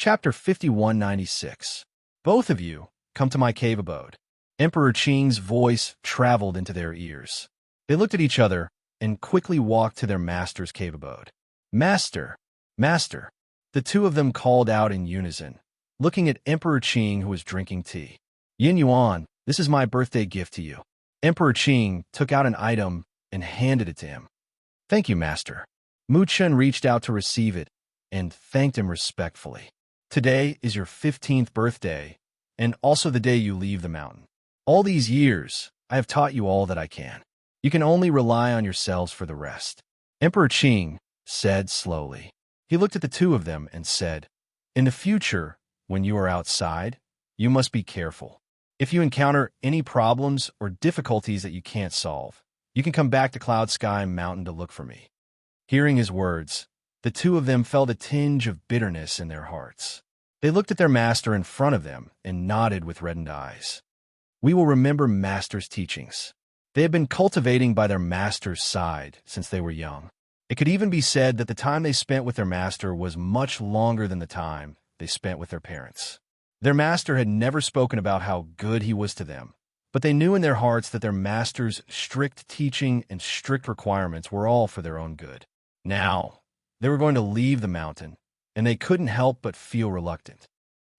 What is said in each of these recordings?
Chapter 5196. Both of you, come to my cave abode. Emperor Qing's voice traveled into their ears. They looked at each other and quickly walked to their master's cave abode. Master! Master! The two of them called out in unison, looking at Emperor Qing, who was drinking tea. Yin Yuan, this is my birthday gift to you. Emperor Qing took out an item and handed it to him. Thank you, Master. Mu Chun reached out to receive it and thanked him respectfully. Today is your 15th birthday, and also the day you leave the mountain. All these years, I have taught you all that I can. You can only rely on yourselves for the rest. Emperor Qing said slowly. He looked at the two of them and said, in the future, when you are outside, you must be careful. If you encounter any problems or difficulties that you can't solve, you can come back to Cloud Sky Mountain to look for me. Hearing his words, the two of them felt a tinge of bitterness in their hearts. They looked at their master in front of them and nodded with reddened eyes. We will remember Master's teachings. They had been cultivating by their master's side since they were young. It could even be said that the time they spent with their master was much longer than the time they spent with their parents. Their master had never spoken about how good he was to them, but they knew in their hearts that their master's strict teaching and strict requirements were all for their own good. Now, they were going to leave the mountain, and they couldn't help but feel reluctant.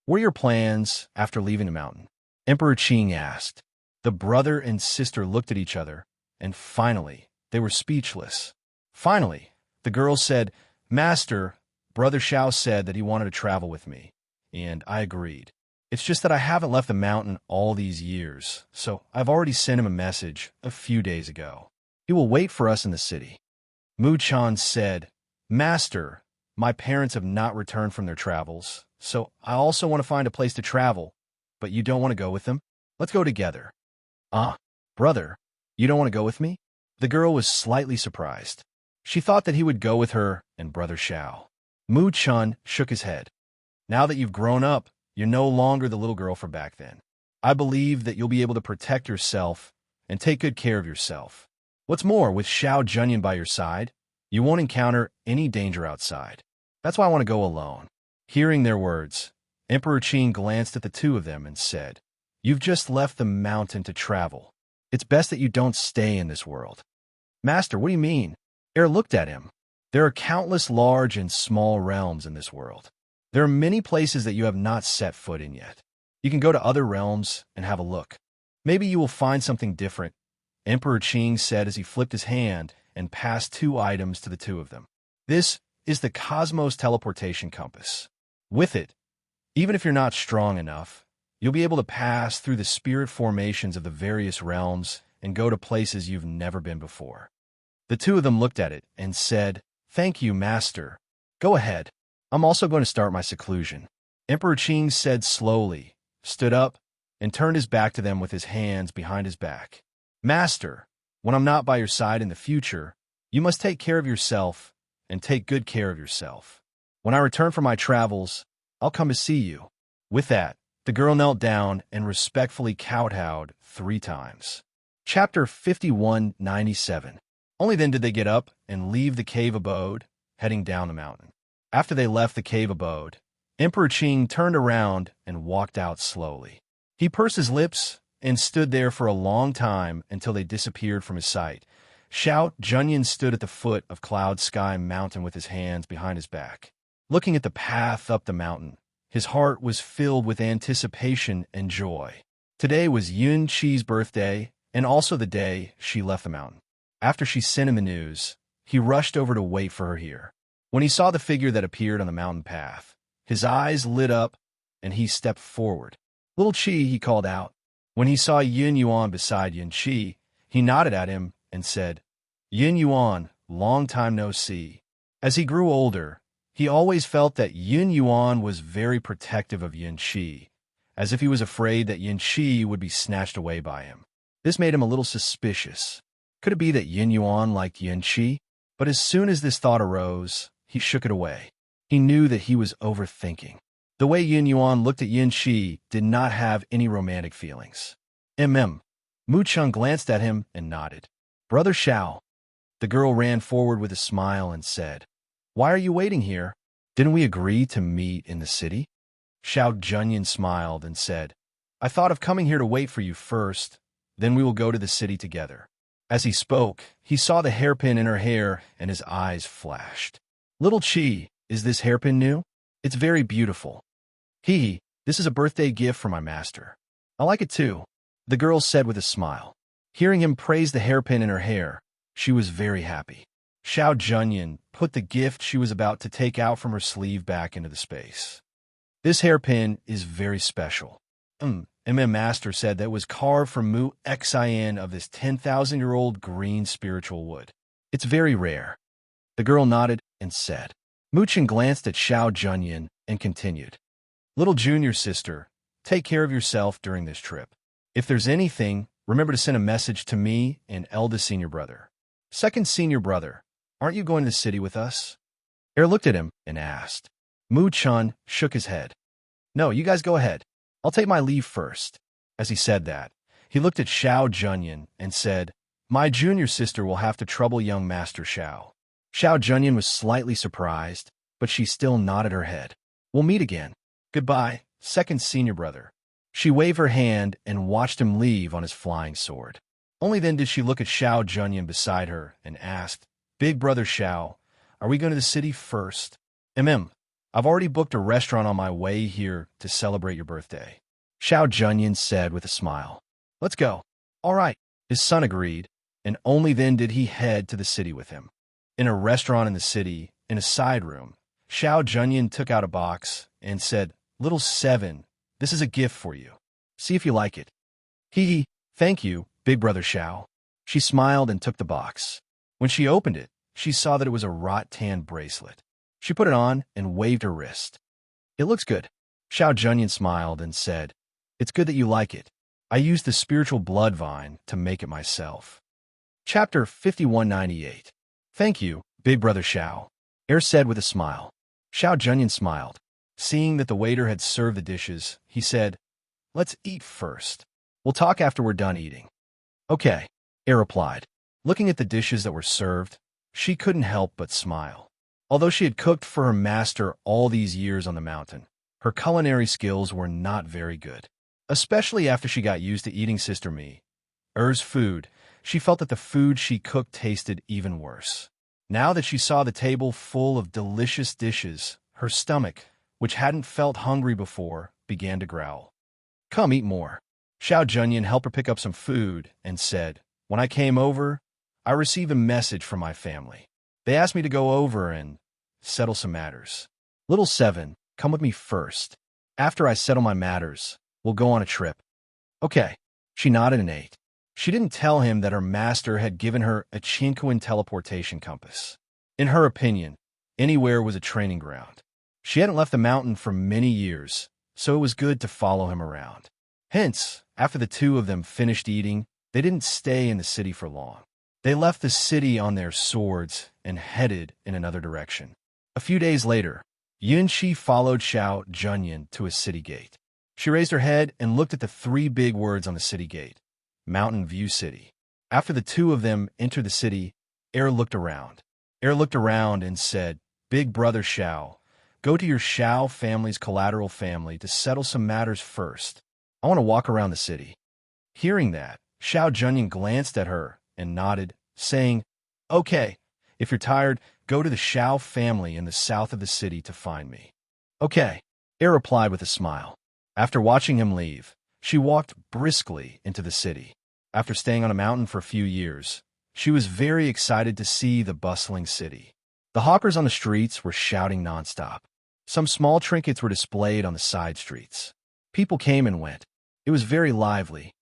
What are your plans after leaving the mountain? Emperor Qing asked. The brother and sister looked at each other, and finally, they were speechless. Finally, the girl said, Master, Brother Xiao said that he wanted to travel with me, and I agreed. It's just that I haven't left the mountain all these years, so I've already sent him a message a few days ago. He will wait for us in the city. Mu Chan said, Master, my parents have not returned from their travels, so I also want to find a place to travel, but you don't want to go with them? Let's go together. Brother, you don't want to go with me? The girl was slightly surprised. She thought that he would go with her and Brother Xiao. Mu Chun shook his head. Now that you've grown up, you're no longer the little girl from back then. I believe that you'll be able to protect yourself and take good care of yourself. What's more, with Xiao Junyan by your side, you won't encounter any danger outside. That's why I want to go alone. Hearing their words, Emperor Qing glanced at the two of them and said, You've just left the mountain to travel. It's best that you don't stay in this world. Master, what do you mean? Er looked at him. There are countless large and small realms in this world. There are many places that you have not set foot in yet. You can go to other realms and have a look. Maybe you will find something different, Emperor Qing said as he flipped his hand and passed two items to the two of them. This is the Cosmos Teleportation Compass. With it, even if you're not strong enough, you'll be able to pass through the spirit formations of the various realms and go to places you've never been before. The two of them looked at it and said, Thank you, Master. Go ahead. I'm also going to start my seclusion. Emperor Qing said slowly, stood up, and turned his back to them with his hands behind his back. Master, when I'm not by your side in the future, you must take care of yourself and take good care of yourself. When I return from my travels, I'll come to see you. With that, the girl knelt down and respectfully kowtowed 3 times. Chapter 5197. Only then did they get up and leave the cave abode, heading down the mountain. After they left the cave abode, Emperor Qing turned around and walked out slowly. He pursed his lips and stood there for a long time until they disappeared from his sight. Xiao Junyan stood at the foot of Cloud Sky Mountain with his hands behind his back. Looking at the path up the mountain, his heart was filled with anticipation and joy. Today was Yun Qi's birthday, and also the day she left the mountain. After she sent him the news, he rushed over to wait for her here. When he saw the figure that appeared on the mountain path, his eyes lit up, and he stepped forward. Little Qi, he called out. When he saw Yin Yuan beside Yin Qi, he nodded at him and said, Yin Yuan, long time no see. As he grew older, he always felt that Yin Yuan was very protective of Yin Qi, as if he was afraid that Yin Qi would be snatched away by him. This made him a little suspicious. Could it be that Yin Yuan liked Yin Qi? But as soon as this thought arose, he shook it away. He knew that he was overthinking. The way Yin Yuan looked at Yin Qi did not have any romantic feelings. Mu Chun glanced at him and nodded. Brother Xiao. The girl ran forward with a smile and said, Why are you waiting here? Didn't we agree to meet in the city? Xiao Junyan smiled and said, I thought of coming here to wait for you first, then we will go to the city together. As he spoke, he saw the hairpin in her hair and his eyes flashed. Little Chi, is this hairpin new? It's very beautiful. Hee, this is a birthday gift for my master. I like it too, the girl said with a smile. Hearing him praise the hairpin in her hair, she was very happy. Xiao Junyan put the gift she was about to take out from her sleeve back into the space. This hairpin is very special. Master said that it was carved from Mu Xin of this 10,000-year-old green spiritual wood. It's very rare. The girl nodded and said. Muchen glanced at Xiao Junyan and continued. Little junior sister, take care of yourself during this trip. If there's anything, remember to send a message to me and eldest senior brother. Second senior brother, aren't you going to the city with us? Looked at him and asked. Mu Chun shook his head. No, you guys go ahead. I'll take my leave first. As he said that, he looked at Xiao Junyan and said, My junior sister will have to trouble young Master Xiao. Xiao Junyan was slightly surprised, but she still nodded her head. We'll meet again. Goodbye, second senior brother. She waved her hand and watched him leave on his flying sword. Only then did she look at Xiao Junyan beside her and asked, Big brother Xiao, are we going to the city first? I've already booked a restaurant on my way here to celebrate your birthday. Xiao Junyan said with a smile. Let's go. All right, his son agreed, and only then did he head to the city with him. In a restaurant in the city, in a side room, Xiao Junyan took out a box and said, Little Seven, this is a gift for you. See if you like it. Hee, thank you, big brother Xiao. She smiled and took the box. When she opened it, she saw that it was a rattan bracelet. She put it on and waved her wrist. It looks good. Xiao Junyan smiled and said, It's good that you like it. I used the spiritual blood vine to make it myself. Chapter 5198. Thank you, big brother Xiao, said with a smile. Xiao Junyan smiled. Seeing that the waiter had served the dishes, he said, Let's eat first. We'll talk after we're done eating. Okay, replied. Looking at the dishes that were served, she couldn't help but smile. Although she had cooked for her master all these years on the mountain, her culinary skills were not very good. Especially after she got used to eating Sister Mi's food, she felt that the food she cooked tasted even worse. Now that she saw the table full of delicious dishes, her stomach, which hadn't felt hungry before, began to growl. Come eat more. Xiao Junyan helped her pick up some food and said, When I came over, I received a message from my family. They asked me to go over and settle some matters. Little Seven, come with me first. After I settle my matters, we'll go on a trip. Okay. She nodded and ate. She didn't tell him that her master had given her a Chinquan teleportation compass. In her opinion, anywhere was a training ground. She hadn't left the mountain for many years, so it was good to follow him around. Hence, after the two of them finished eating, they didn't stay in the city for long. They left the city on their swords and headed in another direction. A few days later, Yunqi followed Xiao Junyan to a city gate. She raised her head and looked at the three big words on the city gate, Mountain View City. After the two of them entered the city, looked around. Looked around and said, Big brother Xiao, go to your Xiao family's collateral family to settle some matters first. I want to walk around the city. Hearing that, Xiao Junyan glanced at her and nodded, saying, Okay, if you're tired, go to the Xiao family in the south of the city to find me. Okay, replied with a smile. After watching him leave, she walked briskly into the city. After staying on a mountain for a few years, she was very excited to see the bustling city. The hawkers on the streets were shouting nonstop. Some small trinkets were displayed on the side streets. People came and went. It was very lively.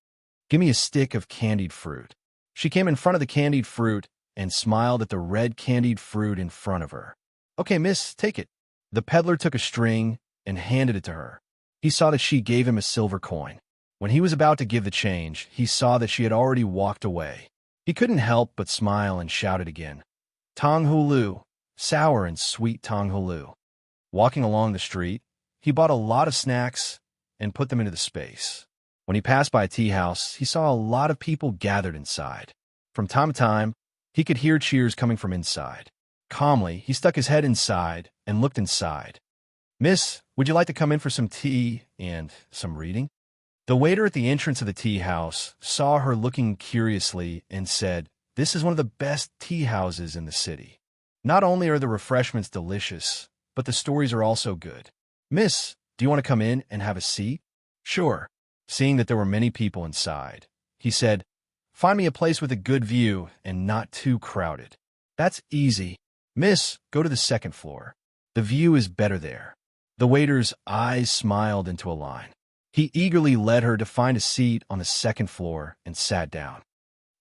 Give me a stick of candied fruit. She came in front of the candied fruit and smiled at the red candied fruit in front of her. Okay, miss, take it. The peddler took a string and handed it to her. He saw that she gave him a silver coin. When he was about to give the change, he saw that she had already walked away. He couldn't help but smile and shouted again, Tong Hulu, sour and sweet Tong Hulu. Walking along the street, he bought a lot of snacks and put them into the space. When he passed by a tea house, he saw a lot of people gathered inside. From time to time, he could hear cheers coming from inside. Calmly, he stuck his head inside and looked inside. "Miss, would you like to come in for some tea and some reading?" The waiter at the entrance of the tea house saw her looking curiously and said, "This is one of the best tea houses in the city. Not only are the refreshments delicious, but the stories are also good. Miss, do you want to come in and have a seat?" "Sure." Seeing that there were many people inside, he said, "Find me a place with a good view and not too crowded." "That's easy. Miss, go to the second floor. The view is better there." The waiter's eyes smiled into a line. He eagerly led her to find a seat on the second floor and sat down.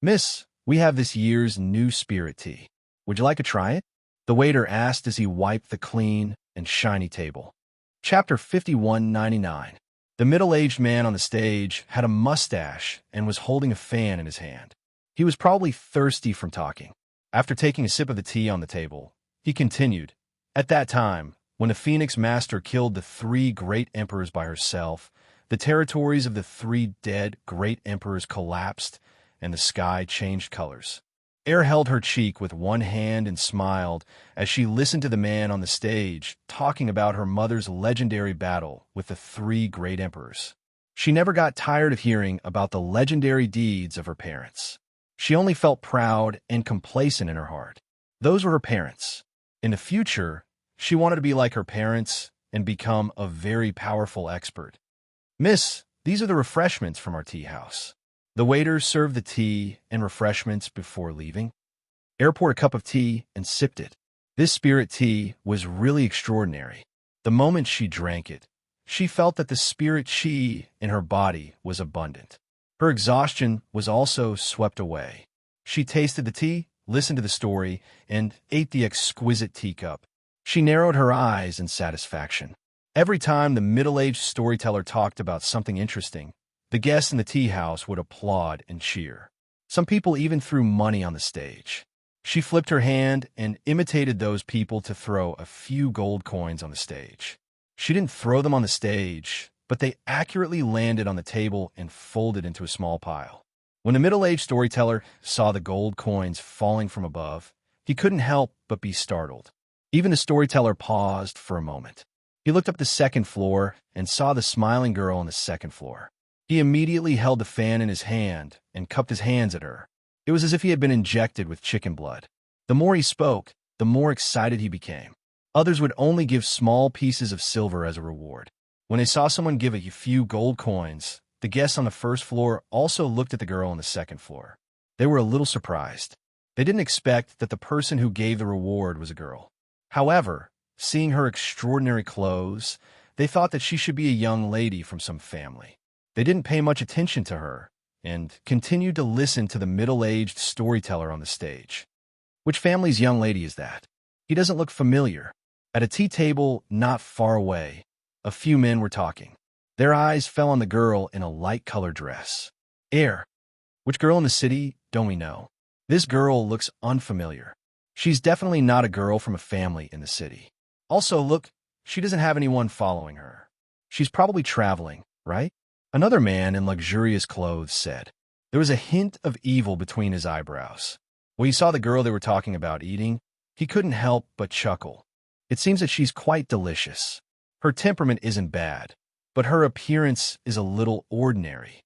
"Miss, we have this year's new spirit tea. Would you like to try it?" The waiter asked as he wiped the clean and shiny table. Chapter 5199. The middle-aged man on the stage had a mustache and was holding a fan in his hand. He was probably thirsty from talking. After taking a sip of the tea on the table, he continued, "At that time, when the Phoenix Master killed the 3 great emperors by herself, the territories of the 3 dead great emperors collapsed, and the sky changed colors." Air held her cheek with one hand and smiled as she listened to the man on the stage talking about her mother's legendary battle with the 3 great emperors. She never got tired of hearing about the legendary deeds of her parents. She only felt proud and complacent in her heart. Those were her parents. In the future, she wanted to be like her parents and become a very powerful expert. "Miss, these are the refreshments from our tea house." The waiter served the tea and refreshments before leaving. Air poured a cup of tea and sipped it. This spirit tea was really extraordinary. The moment she drank it, she felt that the spirit chi in her body was abundant. Her exhaustion was also swept away. She tasted the tea, listened to the story, and ate the exquisite teacup. She narrowed her eyes in satisfaction. Every time the middle-aged storyteller talked about something interesting, the guests in the tea house would applaud and cheer. Some people even threw money on the stage. She flipped her hand and imitated those people to throw a few gold coins on the stage. She didn't throw them on the stage, but they accurately landed on the table and folded into a small pile. When the middle-aged storyteller saw the gold coins falling from above, he couldn't help but be startled. Even the storyteller paused for a moment. He looked up the second floor and saw the smiling girl on the second floor. He immediately held the fan in his hand and cupped his hands at her. It was as if he had been injected with chicken blood. The more he spoke, the more excited he became. Others would only give small pieces of silver as a reward. When they saw someone give a few gold coins, the guests on the first floor also looked at the girl on the second floor. They were a little surprised. They didn't expect that the person who gave the reward was a girl. However, seeing her extraordinary clothes, they thought that she should be a young lady from some family. They didn't pay much attention to her and continued to listen to the middle-aged storyteller on the stage. "Which family's young lady is that? He doesn't look familiar." At a tea table not far away, a few men were talking. Their eyes fell on the girl in a light-colored dress. "Air, which girl in the city don't we know? This girl looks unfamiliar. She's definitely not a girl from a family in the city. Also, look, she doesn't have anyone following her. She's probably traveling, right?" Another man in luxurious clothes said. There was a hint of evil between his eyebrows. When he saw the girl they were talking about eating, he couldn't help but chuckle. It seems that she's quite delicious. Her temperament isn't bad, but her appearance is a little ordinary.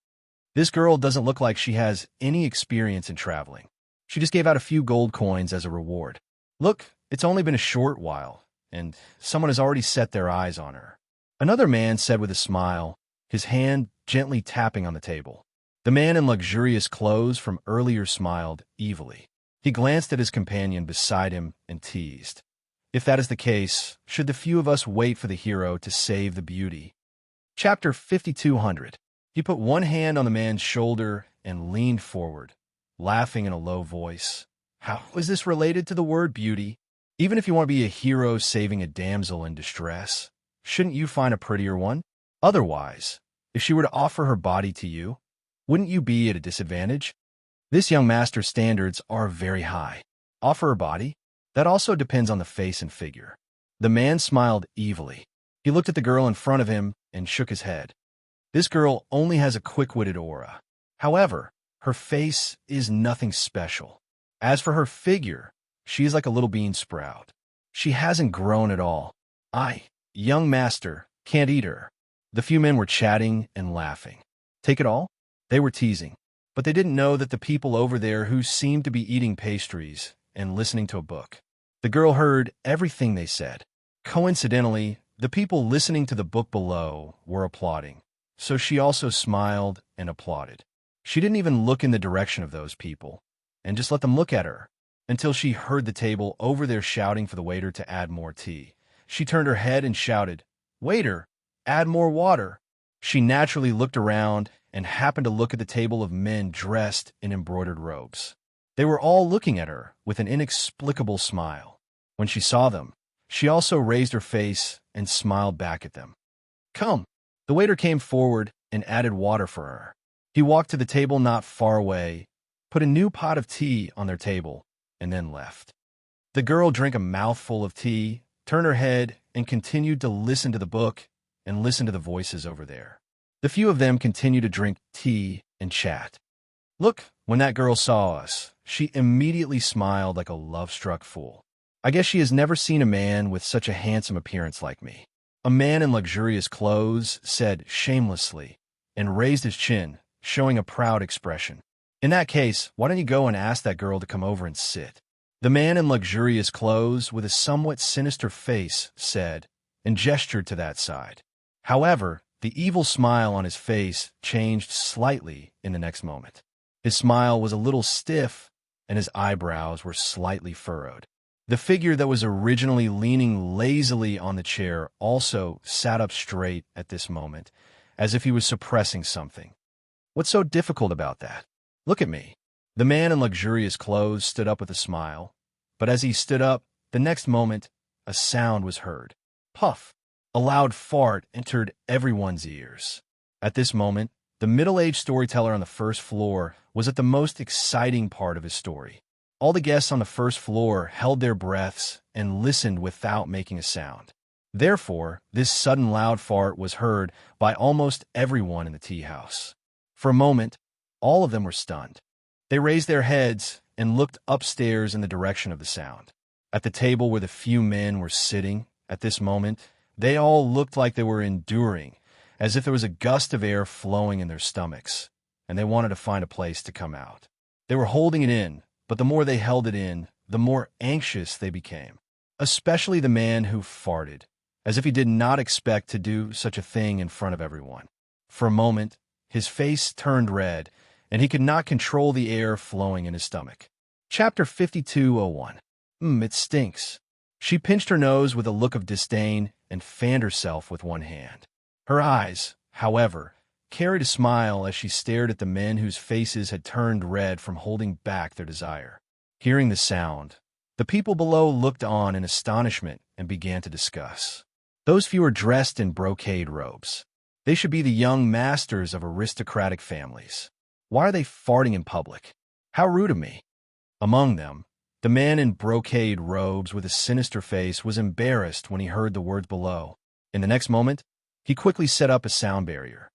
This girl doesn't look like she has any experience in traveling. She just gave out a few gold coins as a reward. Look, it's only been a short while, and someone has already set their eyes on her. Another man said with a smile, his hand gently tapping on the table. The man in luxurious clothes from earlier smiled evilly. He glanced at his companion beside him and teased. "If that is the case, should the few of us wait for the hero to save the beauty?" Chapter 5200. He put one hand on the man's shoulder and leaned forward, laughing in a low voice. "How is this related to the word beauty? Even if you want to be a hero saving a damsel in distress, shouldn't you find a prettier one? Otherwise, if she were to offer her body to you, wouldn't you be at a disadvantage? This young master's standards are very high. Offer her body? That also depends on the face and figure." The man smiled evilly. He looked at the girl in front of him and shook his head. This girl only has a quick-witted aura. However, her face is nothing special. As for her figure, She is like a little bean sprout. She hasn't grown at all. I, young master, can't eat her." The few men were chatting and laughing. Take it all? They were teasing. But they didn't know that the people over there who seemed to be eating pastries and listening to a book. The girl heard everything they said. Coincidentally, the people listening to the book below were applauding, so she also smiled and applauded. She didn't even look in the direction of those people, and just let them look at her, until she heard the table over there shouting for the waiter to add more tea. She turned her head and shouted, "Waiter, add more water." She naturally looked around and happened to look at the table of men dressed in embroidered robes. They were all looking at her with an inexplicable smile. When she saw them, she also raised her face and smiled back at them. "Come." The waiter came forward and added water for her. He walked to the table not far away, put a new pot of tea on their table, and then left. The girl drank a mouthful of tea, turned her head, and continued to listen to the book and listen to the voices over there. The few of them continued to drink tea and chat. "Look, when that girl saw us, she immediately smiled like a love-struck fool. I guess she has never seen a man with such a handsome appearance like me." A man in luxurious clothes said shamelessly and raised his chin, showing a proud expression. "In that case, why don't you go and ask that girl to come over and sit?" The man in luxurious clothes with a somewhat sinister face said, and gestured to that side. However, the evil smile on his face changed slightly in the next moment. His smile was a little stiff, and his eyebrows were slightly furrowed. The figure that was originally leaning lazily on the chair also sat up straight at this moment, as if he was suppressing something. "What's so difficult about that? Look at me." The man in luxurious clothes stood up with a smile, but as he stood up, the next moment, a sound was heard. Puff! A loud fart entered everyone's ears. At this moment, the middle-aged storyteller on the first floor was at the most exciting part of his story. All the guests on the first floor held their breaths and listened without making a sound. Therefore, this sudden loud fart was heard by almost everyone in the tea house. For a moment, all of them were stunned. They raised their heads and looked upstairs in the direction of the sound. At the table where the few men were sitting, at this moment, they all looked like they were enduring, as if there was a gust of air flowing in their stomachs, and they wanted to find a place to come out. They were holding it in, but the more they held it in, the more anxious they became, especially the man who farted, as if he did not expect to do such a thing in front of everyone. For a moment, his face turned red, and he could not control the air flowing in his stomach. Chapter 52:01. It stinks. She pinched her nose with a look of disdain and fanned herself with one hand. Her eyes, however, carried a smile as she stared at the men whose faces had turned red from holding back their desire. Hearing the sound, the people below looked on in astonishment and began to discuss. Those few are dressed in brocade robes. They should be the young masters of aristocratic families. Why are they farting in public? How rude of me. Among them, the man in brocade robes with a sinister face was embarrassed when he heard the words below. In the next moment, he quickly set up a sound barrier.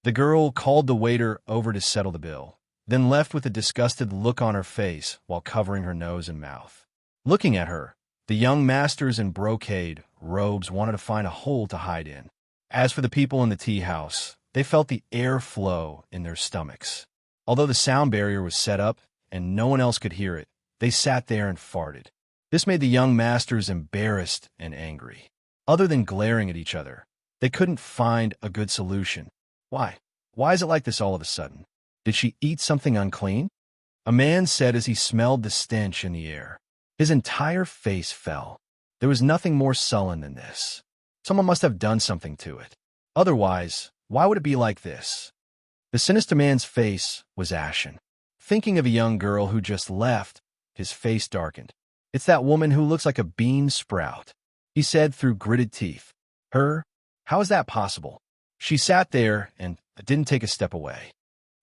The girl called the waiter over to settle the bill, then left with a disgusted look on her face while covering her nose and mouth. Looking at her, the young masters in brocade robes wanted to find a hole to hide in. As for the people in the tea house, they felt the air flow in their stomachs. Although the sound barrier was set up and no one else could hear it, they sat there and farted. This made the young masters embarrassed and angry. Other than glaring at each other, they couldn't find a good solution. Why? Why is it like this all of a sudden? Did she eat something unclean? A man said as he smelled the stench in the air. His entire face fell. There was nothing more sullen than this. Someone must have done something to it. Otherwise, why would it be like this? The sinister man's face was ashen. Thinking of a young girl who just left, his face darkened. "It's that woman who looks like a bean sprout," he said through gritted teeth. "Her? How is that possible? She sat there and didn't take a step away."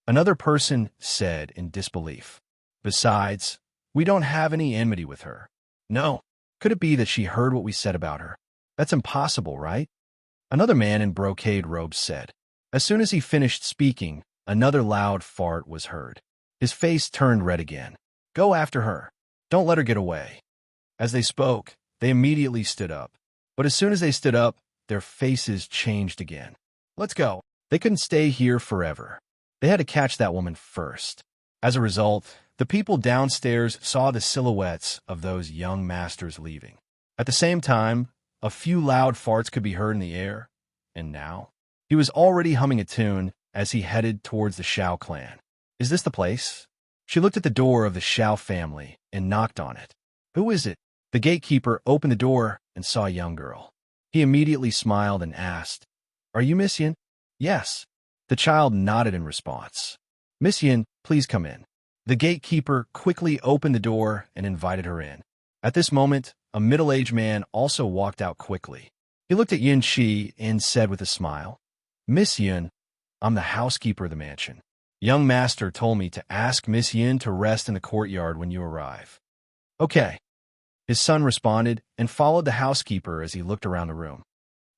Another person said in disbelief. "Besides, we don't have any enmity with her." "No. Could it be that she heard what we said about her? That's impossible, right?" Another man in brocade robes said. As soon as he finished speaking, another loud fart was heard. His face turned red again. "Go after her. Don't let her get away." As they spoke, they immediately stood up. But as soon as they stood up, their faces changed again. Let's go. They couldn't stay here forever. They had to catch that woman first. As a result, the people downstairs saw the silhouettes of those young masters leaving. At the same time, a few loud farts could be heard in the air, and now he was already humming a tune as he headed towards the Shao clan. Is this the place? She looked at the door of the Shao family and knocked on it. Who is it? The gatekeeper opened the door and saw a young girl. He immediately smiled and asked, "Are you Miss Yin?" "Yes." The child nodded in response. "Miss Yin, please come in." The gatekeeper quickly opened the door and invited her in. At this moment, a middle-aged man also walked out quickly. He looked at Yin Shi and said with a smile, "Miss Yin, I'm the housekeeper of the mansion. Young master told me to ask Miss Yin to rest in the courtyard when you arrive." "Okay." His son responded and followed the housekeeper as he looked around the room.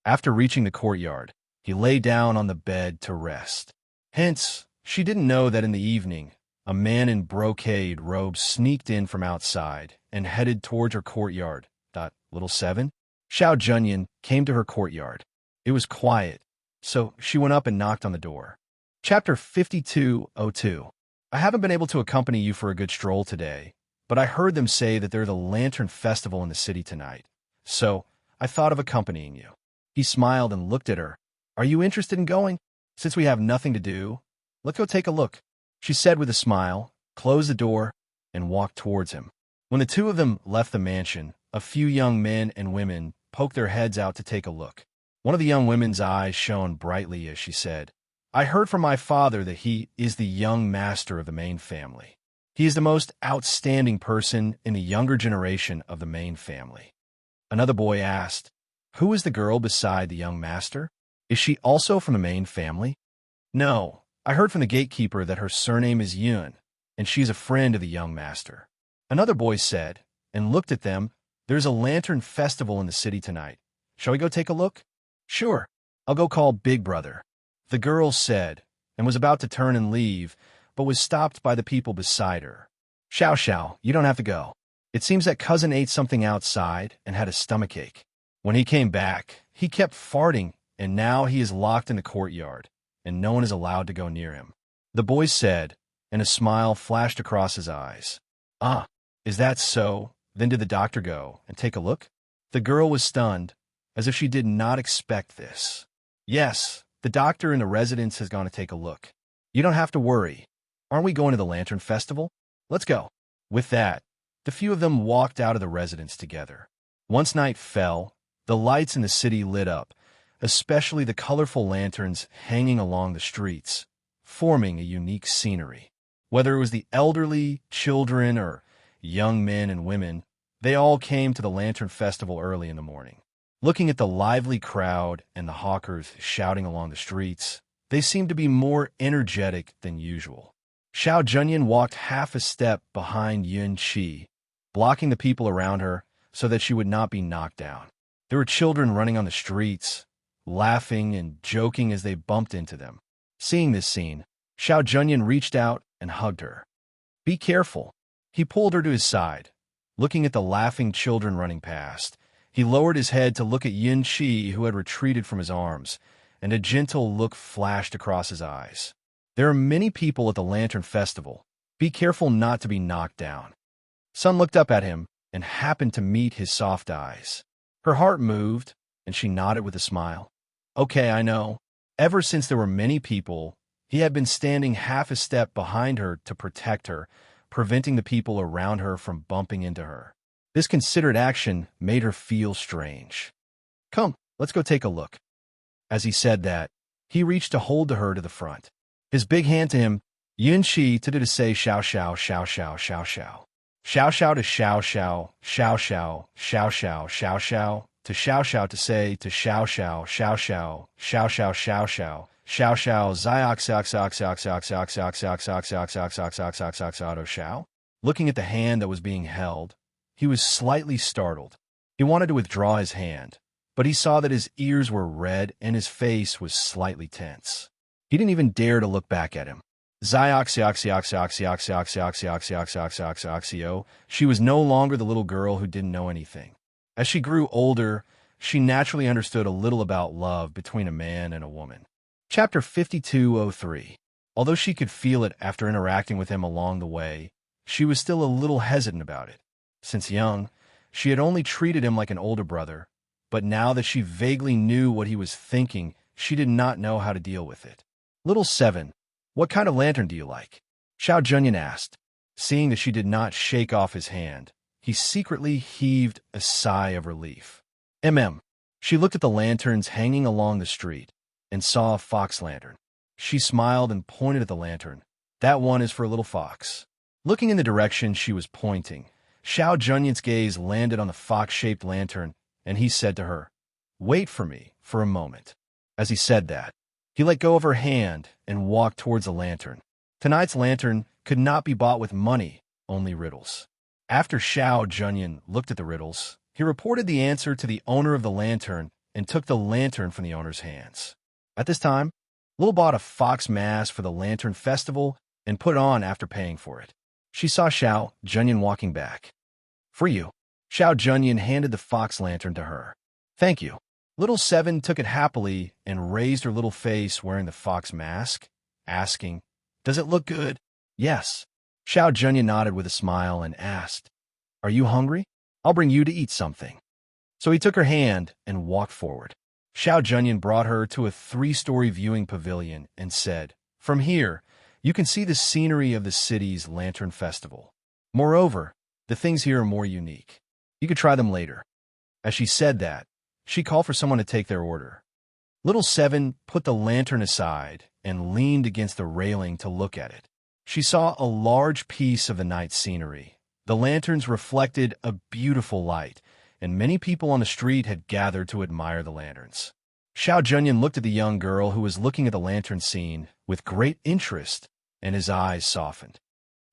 After reaching the courtyard, he lay down on the bed to rest. Hence, she didn't know that in the evening, a man in brocade robes sneaked in from outside and headed towards her courtyard. Little 7? Xiao Junyan came to her courtyard. It was quiet, so she went up and knocked on the door. Chapter 5202. I haven't been able to accompany you for a good stroll today, but I heard them say that there's a lantern festival in the city tonight, so I thought of accompanying you. He smiled and looked at her. Are you interested in going? Since we have nothing to do, let's go take a look, she said with a smile, closed the door, and walked towards him. When the two of them left the mansion, a few young men and women poked their heads out to take a look. One of the young women's eyes shone brightly as she said, I heard from my father that he is the young master of the main family. He is the most outstanding person in the younger generation of the main family. Another boy asked, Who is the girl beside the young master? Is she also from the main family? No, I heard from the gatekeeper that her surname is Yun, and she's a friend of the young master. Another boy said, and looked at them, There's a lantern festival in the city tonight. Shall we go take a look? Sure, I'll go call Big Brother. The girl said, and was about to turn and leave, but was stopped by the people beside her. Xiao, you don't have to go. It seems that cousin ate something outside and had a stomachache. When he came back, he kept farting, and now he is locked in the courtyard, and no one is allowed to go near him. The boy said, and a smile flashed across his eyes. Ah, is that so? Then did the doctor go and take a look? The girl was stunned, as if she did not expect this. Yes, the doctor in the residence has gone to take a look. You don't have to worry. Aren't we going to the Lantern Festival? Let's go. With that, the few of them walked out of the residence together. Once night fell, the lights in the city lit up, especially the colorful lanterns hanging along the streets, forming a unique scenery. Whether it was the elderly, children, or young men and women, they all came to the Lantern Festival early in the morning. Looking at the lively crowd and the hawkers shouting along the streets, they seemed to be more energetic than usual. Xiao Junyan walked half a step behind Yun Qi, blocking the people around her so that she would not be knocked down. There were children running on the streets, laughing and joking as they bumped into them. Seeing this scene, Xiao Junyan reached out and hugged her. Be careful. He pulled her to his side. Looking at the laughing children running past, he lowered his head to look at Yin Qi, who had retreated from his arms, and a gentle look flashed across his eyes. There are many people at the Lantern Festival. Be careful not to be knocked down. Sun looked up at him and happened to meet his soft eyes. Her heart moved, and she nodded with a smile. Okay, I know. Ever since there were many people, he had been standing half a step behind her to protect her, preventing the people around her from bumping into her. This considered action made her feel strange. Come, let's go take a look. As he said that, he reached to hold her to the front. His big hand to him, Yun Qi to say xiao xiao xiao xiao xiao xiao. Xiao xiao to xiao xiao, xiao xiao, xiao xiao, xiao xiao, to xiao to say to xiao xiao, xiao xiao, xiao xiao, xiao xiao, xiao xiao, ziox ox ox ox ox ox ox ox ox ox ox ox ox ox ox auto xiao. Looking at the hand that was being held, he was slightly startled. He wanted to withdraw his hand, but he saw that his ears were red and his face was slightly tense. He didn't even dare to look back at him. Xioxioxioxioxioxioxioxioxioxioxioxioxioxio. She was no longer the little girl who didn't know anything. As she grew older, she naturally understood a little about love between a man and a woman. Chapter 5203. Although she could feel it after interacting with him along the way, she was still a little hesitant about it. Since young, she had only treated him like an older brother, but now that she vaguely knew what he was thinking, she did not know how to deal with it. Little Seven, what kind of lantern do you like? Xiao Junyan asked. Seeing that she did not shake off his hand, he secretly heaved a sigh of relief. She looked at the lanterns hanging along the street and saw a fox lantern. She smiled and pointed at the lantern. That one is for a little fox. Looking in the direction she was pointing, Xiao Junyan's gaze landed on the fox-shaped lantern, and he said to her, "Wait for me for a moment." As he said that, he let go of her hand and walked towards the lantern. Tonight's lantern could not be bought with money, only riddles. After Xiao Junyan looked at the riddles, he reported the answer to the owner of the lantern and took the lantern from the owner's hands. At this time, Lil bought a fox mask for the Lantern Festival and put it on after paying for it. She saw Xiao Junyan walking back. "For you." Xiao Junyan handed the fox lantern to her. "Thank you." Little Seven took it happily and raised her little face wearing the fox mask, asking, "Does it look good?" "Yes." Xiao Junyan nodded with a smile and asked, "Are you hungry? I'll bring you to eat something." So he took her hand and walked forward. Xiao Junyan brought her to a 3-story viewing pavilion and said, "From here, you can see the scenery of the city's Lantern Festival. Moreover, the things here are more unique. You could try them later." As she said that, she called for someone to take their order. Little Seven put the lantern aside and leaned against the railing to look at it. She saw a large piece of the night scenery. The lanterns reflected a beautiful light, and many people on the street had gathered to admire the lanterns. Xiao Junyan looked at the young girl who was looking at the lantern scene with great interest, and his eyes softened.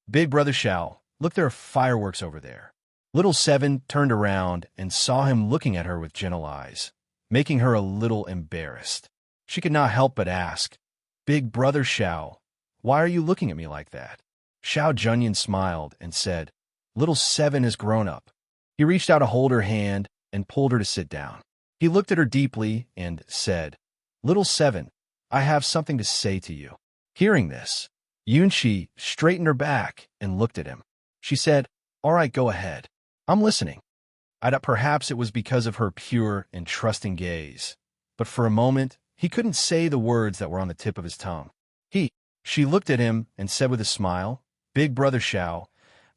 "Big brother Xiao, look, there are fireworks over there." Little Seven turned around and saw him looking at her with gentle eyes, making her a little embarrassed. She could not help but ask, "Big brother Xiao, why are you looking at me like that?" Xiao Junyan smiled and said, "Little Seven has grown up." He reached out to hold her hand and pulled her to sit down. He looked at her deeply and said, "Little Seven, I have something to say to you." Hearing this, Yunqi straightened her back and looked at him. She said, "All right, go ahead. I'm listening." Perhaps it was because of her pure and trusting gaze, but for a moment, he couldn't say the words that were on the tip of his tongue. She looked at him and said with a smile, "Big brother Xiao,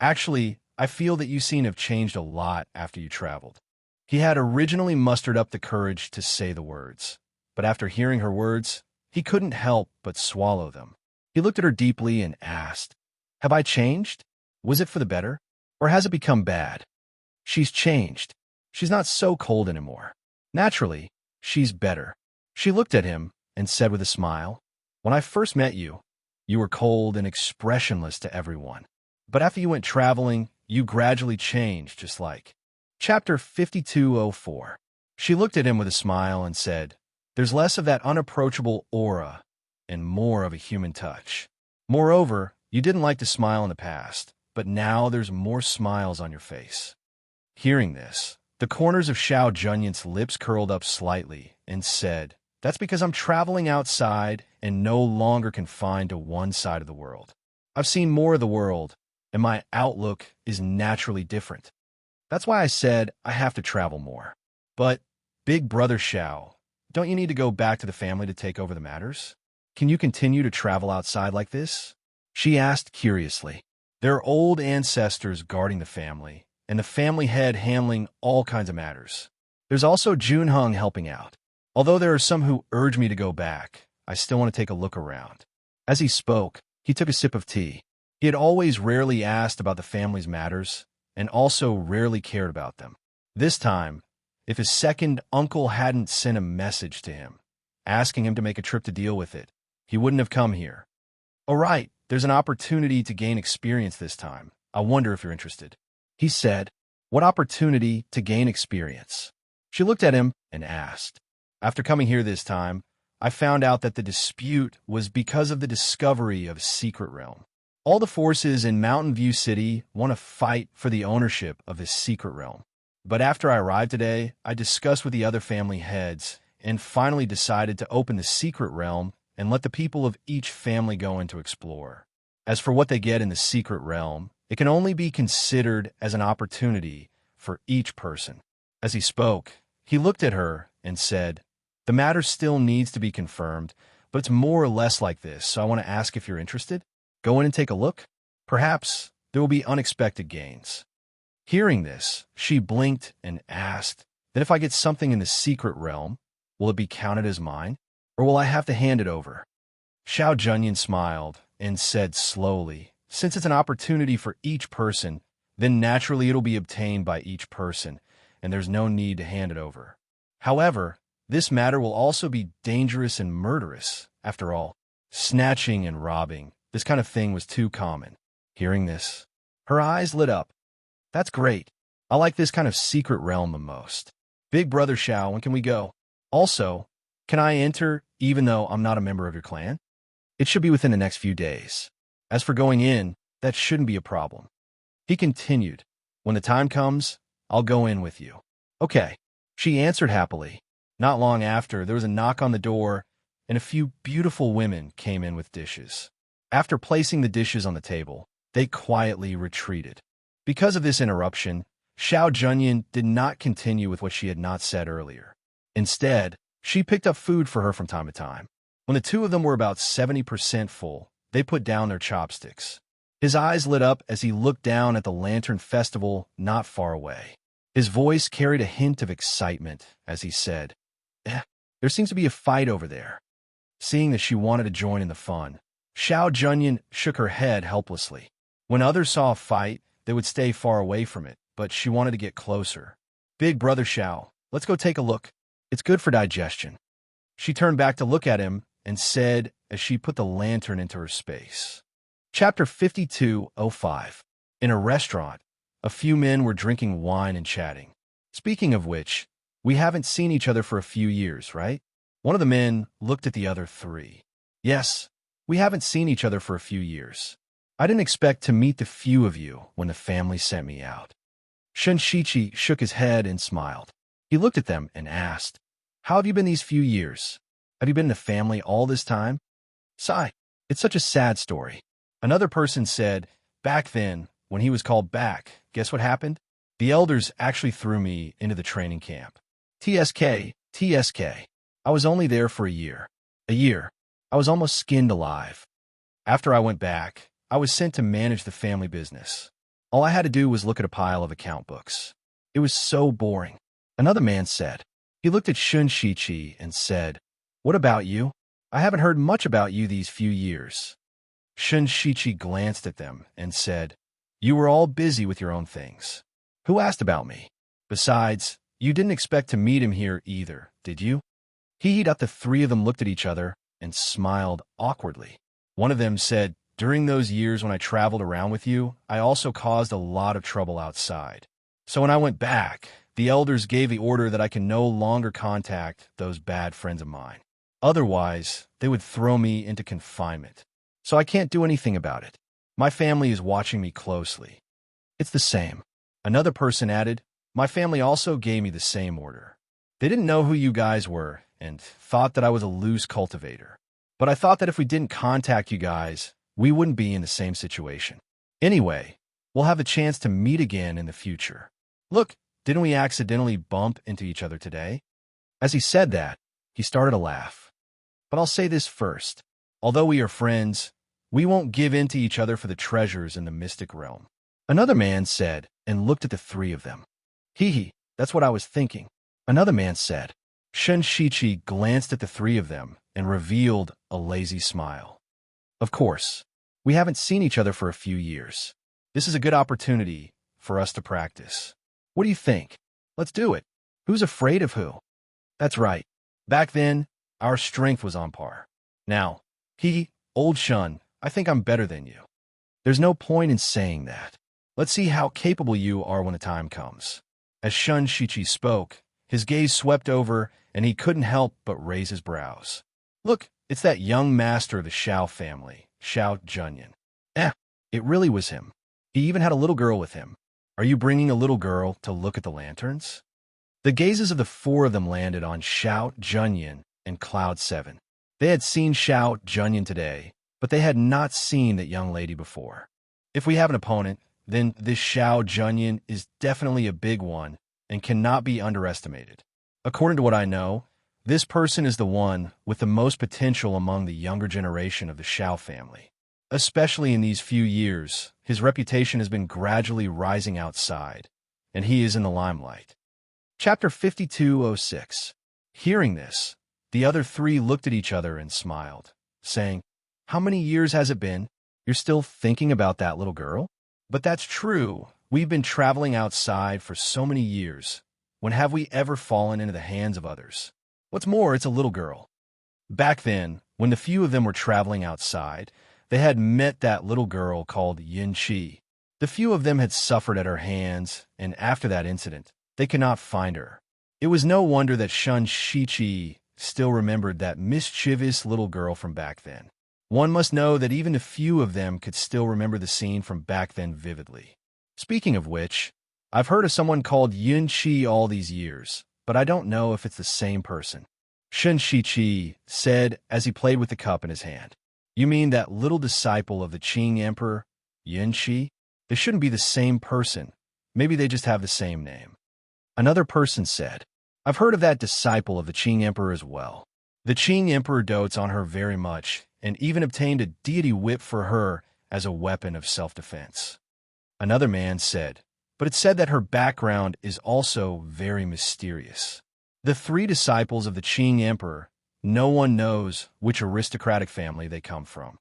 actually, I feel that you seem to have changed a lot after you traveled." He had originally mustered up the courage to say the words, but after hearing her words, he couldn't help but swallow them. He looked at her deeply and asked, "Have I changed? Was it for the better? Or has it become bad?" "She's changed. She's not so cold anymore. Naturally, she's better." She looked at him and said with a smile, "When I first met you, you were cold and expressionless to everyone. But after you went traveling, you gradually changed, just like." Chapter 5204. She looked at him with a smile and said, "There's less of that unapproachable aura and more of a human touch. Moreover, you didn't like to smile in the past, but now there's more smiles on your face." Hearing this, the corners of Xiao Junyan's lips curled up slightly and said, "That's because I'm traveling outside and no longer confined to one side of the world. I've seen more of the world, and my outlook is naturally different. That's why I said I have to travel more." "But, big brother Xiao, don't you need to go back to the family to take over the matters? Can you continue to travel outside like this?" she asked curiously. There are old ancestors guarding the family, and the family head handling all kinds of matters. There's also Junheng helping out. Although there are some who urge me to go back, I still want to take a look around. As he spoke, he took a sip of tea. He had always rarely asked about the family's matters, and also rarely cared about them. This time, if his second uncle hadn't sent a message to him, asking him to make a trip to deal with it, he wouldn't have come here. "All right, there's an opportunity to gain experience this time. I wonder if you're interested." He said, "What opportunity to gain experience?" She looked at him and asked, "After coming here this time, I found out that the dispute was because of the discovery of a secret realm. All the forces in Mountain View City want to fight for the ownership of this secret realm. But after I arrived today, I discussed with the other family heads and finally decided to open the secret realm and let the people of each family go in to explore. As for what they get in the secret realm, it can only be considered as an opportunity for each person. As he spoke, he looked at her and said, "The matter still needs to be confirmed, but it's more or less like this, so I want to ask if you're interested. Go in and take a look. Perhaps there will be unexpected gains." Hearing this, she blinked and asked, "Then if I get something in the secret realm, will it be counted as mine, or will I have to hand it over?" Xiao Junyan smiled and said slowly, "Since it's an opportunity for each person, then naturally it'll be obtained by each person, and there's no need to hand it over. However, this matter will also be dangerous and murderous. After all, snatching and robbing, this kind of thing was too common." Hearing this, her eyes lit up. "That's great. I like this kind of secret realm the most. Big Brother Xiao, when can we go? Also, can I enter even though I'm not a member of your clan? It should be within the next few days. As for going in, that shouldn't be a problem." He continued, "When the time comes, I'll go in with you." "Okay," she answered happily. Not long after, there was a knock on the door, and a few beautiful women came in with dishes. After placing the dishes on the table, they quietly retreated. Because of this interruption, Xiao Junyan did not continue with what she had not said earlier. Instead, she picked up food for her from time to time. When the two of them were about 70% full, they put down their chopsticks. His eyes lit up as he looked down at the Lantern Festival not far away. His voice carried a hint of excitement as he said, "There seems to be a fight over there." Seeing that she wanted to join in the fun, Xiao Junyan shook her head helplessly. When others saw a fight, they would stay far away from it, but she wanted to get closer. "Big Brother Xiao, let's go take a look. It's good for digestion." She turned back to look at him and said as she put the lantern into her space. Chapter 52:05. In a restaurant, a few men were drinking wine and chatting. "Speaking of which, we haven't seen each other for a few years, right?" One of the men looked at the other three. "Yes, we haven't seen each other for a few years. I didn't expect to meet the few of you when the family sent me out." Shun Shichi shook his head and smiled. He looked at them and asked, "How have you been these few years? Have you been in the family all this time?" "Sigh, it's such a sad story." Another person said, "Back then, when he was called back, guess what happened? The elders actually threw me into the training camp. TSK. I was only there for a year. I was almost skinned alive. After I went back, I was sent to manage the family business. All I had to do was look at a pile of account books. It was so boring." Another man said. He looked at Shun Shichi and said, "What about you? I haven't heard much about you these few years." Shun Shichi glanced at them and said, "You were all busy with your own things. Who asked about me? Besides, you didn't expect to meet him here either, did you?" The three of them looked at each other and smiled awkwardly. One of them said, "During those years when I traveled around with you, I also caused a lot of trouble outside. So when I went back, the elders gave the order that I can no longer contact those bad friends of mine. Otherwise, they would throw me into confinement. So I can't do anything about it. My family is watching me closely." "It's the same." Another person added, "My family also gave me the same order. They didn't know who you guys were and thought that I was a loose cultivator. But I thought that if we didn't contact you guys, we wouldn't be in the same situation. Anyway, we'll have a chance to meet again in the future. Look, didn't we accidentally bump into each other today?" As he said that, he started to laugh. "But I'll say this first. Although we are friends, we won't give in to each other for the treasures in the mystic realm." Another man said and looked at the three of them. That's what I was thinking." Another man said. Shun Shichi glanced at the three of them and revealed a lazy smile. "Of course, we haven't seen each other for a few years. This is a good opportunity for us to practice. What do you think? Let's do it. Who's afraid of who?" "That's right. Back then, our strength was on par. Now, old Shun, I think I'm better than you. There's no point in saying that. Let's see how capable you are when the time comes." As Shun Shichi spoke, his gaze swept over, and he couldn't help but raise his brows. Look, it's that young master of the Xiao family, Xiao Junyan. Eh, it really was him. He even had a little girl with him. Are you bringing a little girl to look at the lanterns? The gazes of the four of them landed on Xiao Junyan and Cloud 7. They had seen Xiao Junyan today, but they had not seen that young lady before. If we have an opponent, then this Xiao Junyan is definitely a big one and cannot be underestimated. According to what I know, this person is the one with the most potential among the younger generation of the Xiao family. Especially in these few years, his reputation has been gradually rising outside, and he is in the limelight. Chapter 5206. Hearing this, the other three looked at each other and smiled, saying, "How many years has it been? You're still thinking about that little girl?" But that's true. We've been traveling outside for so many years. When have we ever fallen into the hands of others? What's more, it's a little girl. Back then, when the few of them were traveling outside, they had met that little girl called Yin Qi. The few of them had suffered at her hands, and after that incident, they could not find her. It was no wonder that Shun Shichi still remembered that mischievous little girl from back then. One must know that even a few of them could still remember the scene from back then vividly. Speaking of which, I've heard of someone called Yin Qi all these years, but I don't know if it's the same person. Shun Shichi said as he played with the cup in his hand. You mean that little disciple of the Qing Emperor, Yin Qi? They shouldn't be the same person. Maybe they just have the same name. Another person said, I've heard of that disciple of the Qing Emperor as well. The Qing Emperor dotes on her very much, and even obtained a deity whip for her as a weapon of self-defense. Another man said, but it's said that her background is also very mysterious. The three disciples of the Qing Emperor, no one knows which aristocratic family they come from.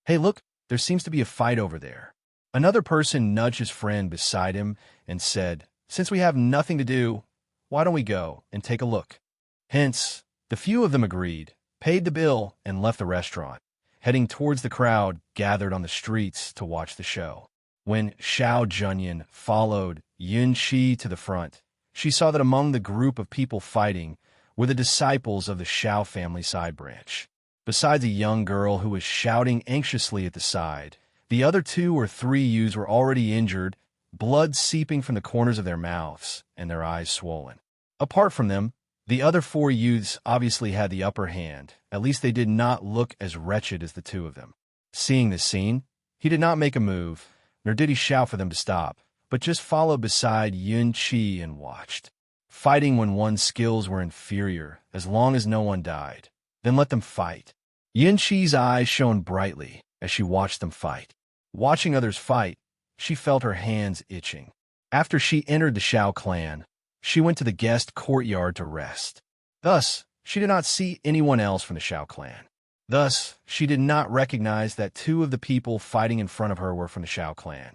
Hey, look, there seems to be a fight over there. Another person nudged his friend beside him and said, since we have nothing to do, why don't we go and take a look? Hence, the few of them agreed, paid the bill, and left the restaurant, heading towards the crowd gathered on the streets to watch the show. When Xiao Junyan followed Yin Qi to the front, she saw that among the group of people fighting were the disciples of the Xiao family side branch. Besides a young girl who was shouting anxiously at the side, the other 2 or 3 youths were already injured, blood seeping from the corners of their mouths and their eyes swollen. Apart from them, the other 4 youths obviously had the upper hand. At least they did not look as wretched as the 2 of them. Seeing this scene, he did not make a move, nor did he shout for them to stop, but just followed beside Yin Qi and watched. Fighting when one's skills were inferior, as long as no one died. Then let them fight. Yin Qi's eyes shone brightly as she watched them fight. Watching others fight, she felt her hands itching. After she entered the Xiao clan, she went to the guest courtyard to rest. Thus, she did not see anyone else from the Xiao clan. Thus, she did not recognize that 2 of the people fighting in front of her were from the Xiao clan.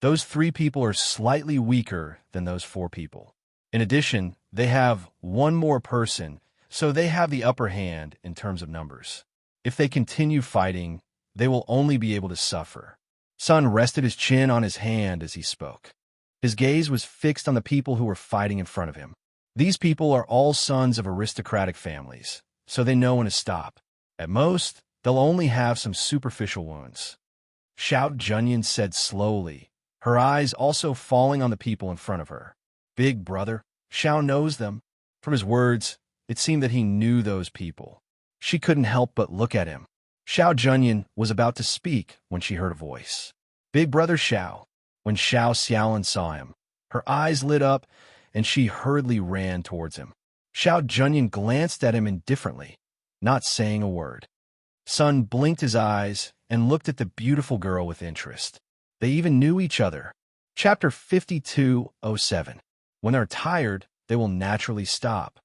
Those 3 people are slightly weaker than those 4 people. In addition, they have 1 more person, so they have the upper hand in terms of numbers. If they continue fighting, they will only be able to suffer. Sun rested his chin on his hand as he spoke. His gaze was fixed on the people who were fighting in front of him. These people are all sons of aristocratic families, so they know when to stop. At most, they'll only have some superficial wounds. Xiao Junyan said slowly, her eyes also falling on the people in front of her. Big brother, Xiao knows them. From his words, it seemed that he knew those people. She couldn't help but look at him. Xiao Junyan was about to speak when she heard a voice. Big brother Xiao. When Xiao Xiaolin saw him, her eyes lit up, and she hurriedly ran towards him. Xiao Junyan glanced at him indifferently, not saying a word. Sun blinked his eyes and looked at the beautiful girl with interest. They even knew each other. Chapter 5207. When they're tired, they will naturally stop.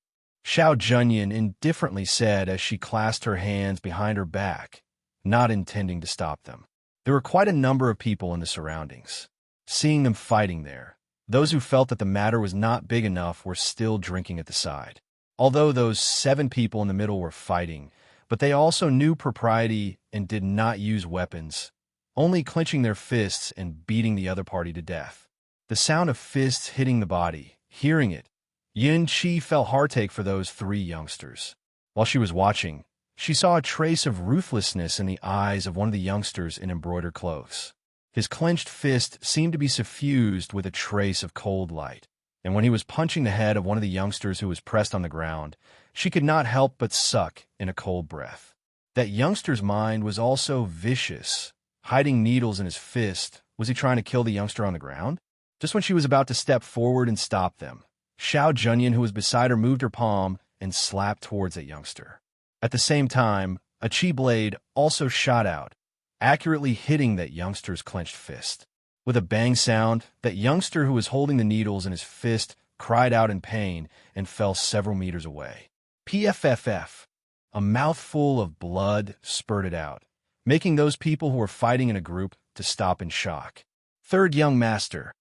Xiao Junyan indifferently said as she clasped her hands behind her back, not intending to stop them. There were quite a number of people in the surroundings. Seeing them fighting there, those who felt that the matter was not big enough were still drinking at the side. Although those 7 people in the middle were fighting, but they also knew propriety and did not use weapons, only clenching their fists and beating the other party to death. The sound of fists hitting the body, hearing it, Yin Qi felt heartache for those 3 youngsters. While she was watching, she saw a trace of ruthlessness in the eyes of one of the youngsters in embroidered clothes. His clenched fist seemed to be suffused with a trace of cold light, and when he was punching the head of one of the youngsters who was pressed on the ground, she could not help but suck in a cold breath. That youngster's mind was also vicious. Hiding needles in his fist, was he trying to kill the youngster on the ground? Just when she was about to step forward and stop them, Xiao Junyan, who was beside her, moved her palm and slapped towards that youngster. At the same time, a chi blade also shot out, accurately hitting that youngster's clenched fist. With a bang sound, that youngster who was holding the needles in his fist cried out in pain and fell several meters away. PFFF. A mouthful of blood spurted out, making those people who were fighting in a group to stop in shock. Third young master.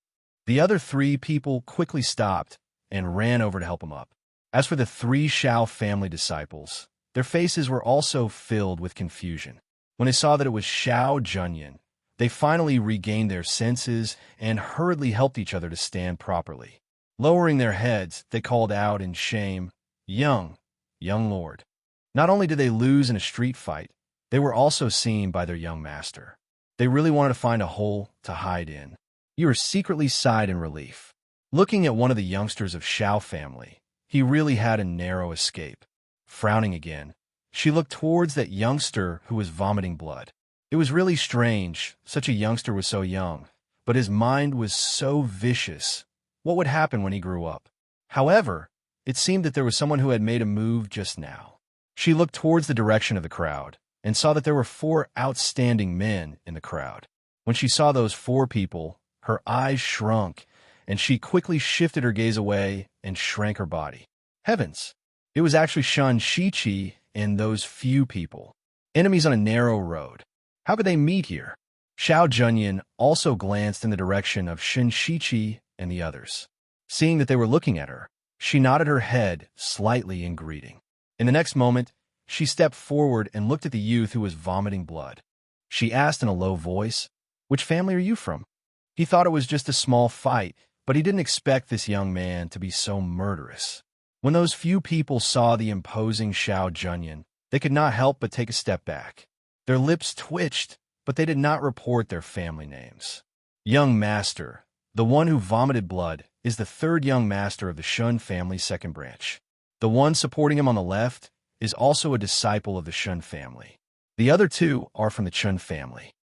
The other three people quickly stopped and ran over to help him up. As for the three Xiao family disciples, their faces were also filled with confusion. When they saw that it was Xiao Junyan, they finally regained their senses and hurriedly helped each other to stand properly. Lowering their heads, they called out in shame, young lord." Not only did they lose in a street fight, they were also seen by their young master. They really wanted to find a hole to hide in. You were secretly sighed in relief. Looking at one of the youngsters of Xiao family, he really had a narrow escape. Frowning again, she looked towards that youngster who was vomiting blood. It was really strange, such a youngster was so young, but his mind was so vicious. What would happen when he grew up? However, it seemed that there was someone who had made a move just now. She looked towards the direction of the crowd and saw that there were 4 outstanding men in the crowd. When she saw those 4 people, her eyes shrunk, and she quickly shifted her gaze away and shrank her body. Heavens! It was actually Shun Shichi and those few people. Enemies on a narrow road. How could they meet here? Xiao Junyan also glanced in the direction of Shun Shichi and the others. Seeing that they were looking at her, she nodded her head slightly in greeting. In the next moment, she stepped forward and looked at the youth who was vomiting blood. She asked in a low voice, "Which family are you from?" He thought it was just a small fight, but he didn't expect this young man to be so murderous. When those few people saw the imposing Xiao Junyan, they could not help but take a step back. Their lips twitched, but they did not report their family names. Young master, the one who vomited blood, is the third young master of the Shun family's second branch. The one supporting him on the left is also a disciple of the Shun family. The other 2 are from the Chun family.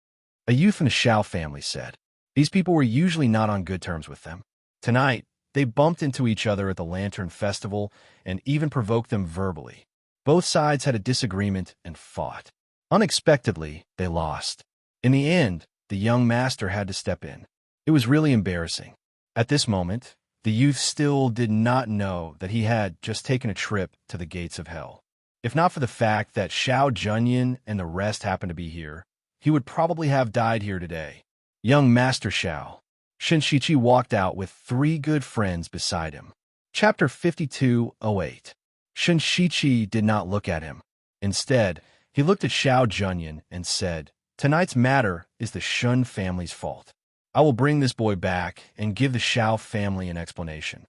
A youth from the Xiao family said. These people were usually not on good terms with them. Tonight, they bumped into each other at the Lantern Festival and even provoked them verbally. Both sides had a disagreement and fought. Unexpectedly, they lost. In the end, the young master had to step in. It was really embarrassing. At this moment, the youth still did not know that he had just taken a trip to the gates of hell. If not for the fact that Xiao Junyan and the rest happened to be here, he would probably have died here today. Young Master Xiao. Shun Shichi walked out with 3 good friends beside him. Chapter 52:08. Shun Shichi did not look at him. Instead, he looked at Xiao Junyan and said, "Tonight's matter is the Shun family's fault. I will bring this boy back and give the Xiao family an explanation."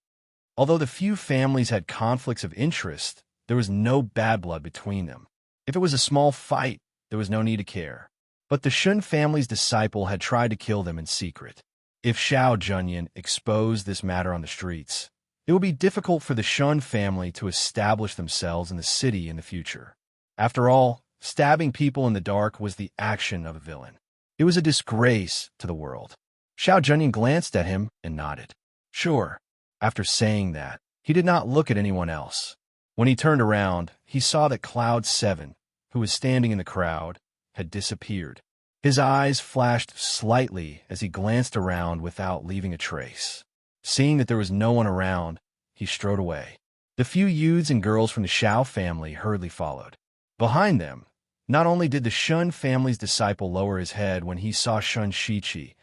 Although the few families had conflicts of interest, there was no bad blood between them. If it was a small fight, there was no need to care. But the Shun family's disciple had tried to kill them in secret. If Xiao Junyan exposed this matter on the streets, it would be difficult for the Shun family to establish themselves in the city in the future. After all, stabbing people in the dark was the action of a villain. It was a disgrace to the world. Xiao Junyan glanced at him and nodded. Sure. After saying that, he did not look at anyone else. When he turned around, he saw that Cloud 7, who was standing in the crowd, had disappeared. His eyes flashed slightly as he glanced around without leaving a trace. Seeing that there was no one around, he strode away. The few youths and girls from the Xiao family hurriedly followed. Behind them, not only did the Shun family's disciple lower his head when he saw Shun Shichi,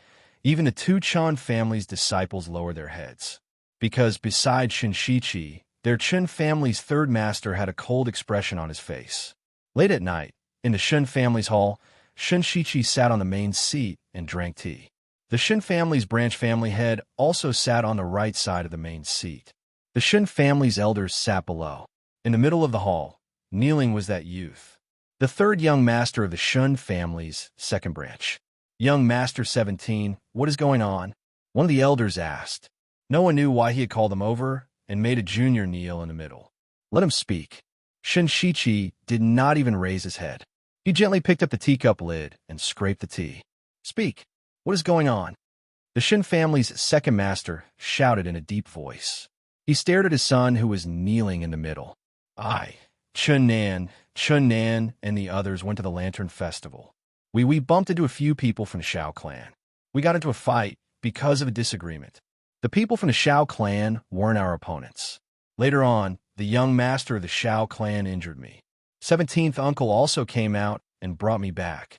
even the 2 Chun family's disciples lowered their heads. Because besides Shun Shichi, their Chun family's third master had a cold expression on his face. Late at night, in the Shun family's hall, Shun Shichi sat on the main seat and drank tea. The Shun family's branch family head also sat on the right side of the main seat. The Shun family's elders sat below. In the middle of the hall, kneeling was that youth. The third young master of the Shun family's second branch. Young Master 17, what is going on? One of the elders asked. No one knew why he had called them over and made a junior kneel in the middle. Let him speak. Shinshichi did not even raise his head. He gently picked up the teacup lid and scraped the tea. Speak. What is going on? The Shin family's second master shouted in a deep voice. He stared at his son who was kneeling in the middle. Chun Nan, and the others went to the Lantern Festival. We bumped into a few people from the Shao clan. We got into a fight because of a disagreement. The people from the Shao clan weren't our opponents. Later on, the young master of the Shao clan injured me. 17th uncle also came out and brought me back.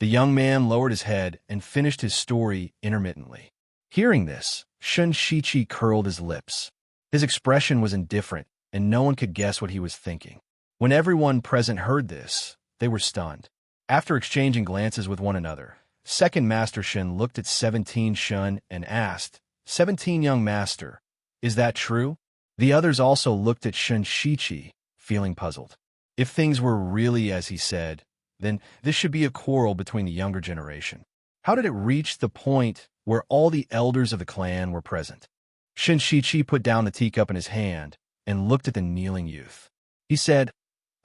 The young man lowered his head and finished his story intermittently. Hearing this, Shun Shichi curled his lips. His expression was indifferent, and no one could guess what he was thinking. When everyone present heard this, they were stunned. After exchanging glances with one another, Second Master Shin looked at 17 Shun and asked, 17 young master, is that true? The others also looked at Shun Shichi, feeling puzzled. If things were really as he said, then this should be a quarrel between the younger generation. How did it reach the point where all the elders of the clan were present? Shin Shichi put down the teacup in his hand and looked at the kneeling youth. He said,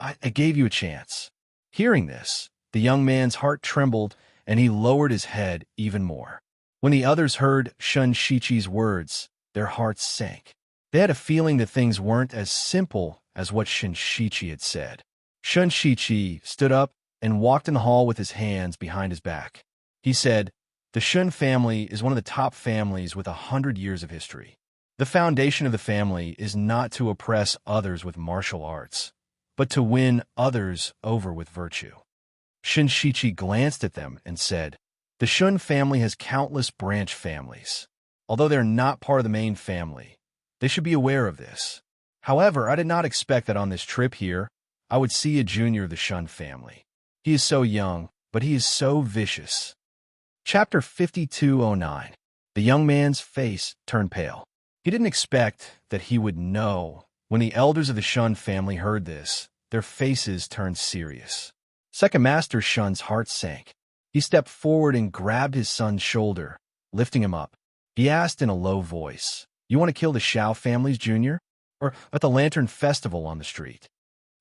I gave you a chance. Hearing this, the young man's heart trembled and he lowered his head even more. When the others heard Shun Shichi's words, their hearts sank. They had a feeling that things weren't as simple as what Shin Shichi had said. Shun Shichi stood up and walked in the hall with his hands behind his back. He said, the Shun family is one of the top families with 100 years of history. The foundation of the family is not to oppress others with martial arts, but to win others over with virtue. Shin Shichi glanced at them and said, the Shun family has countless branch families. Although they're not part of the main family, they should be aware of this. However, I did not expect that on this trip here, I would see a junior of the Shun family. He is so young, but he is so vicious. Chapter 5209. The young man's face turned pale. He didn't expect that he would know. When the elders of the Shun family heard this, their faces turned serious. Second Master Shun's heart sank. He stepped forward and grabbed his son's shoulder, lifting him up. He asked in a low voice, you want to kill the Shao family's junior? Or at the Lantern Festival on the street?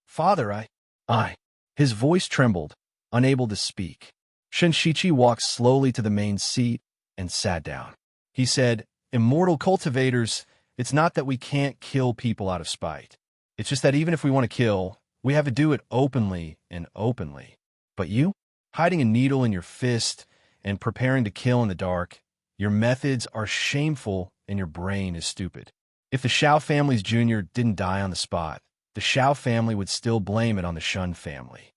Father, I. His voice trembled, unable to speak. Shinshichi walked slowly to the main seat and sat down. He said, immortal cultivators, it's not that we can't kill people out of spite. It's just that even if we want to kill, we have to do it openly and openly. But you, hiding a needle in your fist and preparing to kill in the dark, your methods are shameful and your brain is stupid. If the Shao family's junior didn't die on the spot, the Shao family would still blame it on the Shun family.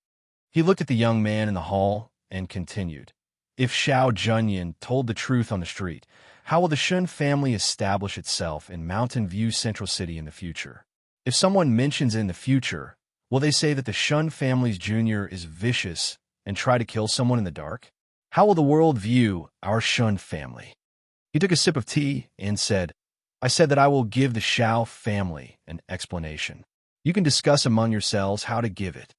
He looked at the young man in the hall and continued. If Shao Junyan told the truth on the street, how will the Shun family establish itself in Mountain View Central City in the future? If someone mentions it in the future, will they say that the Shun family's junior is vicious and try to kill someone in the dark? How will the world view our Shun family? He took a sip of tea and said, I said that I will give the Shao family an explanation. You can discuss among yourselves how to give it.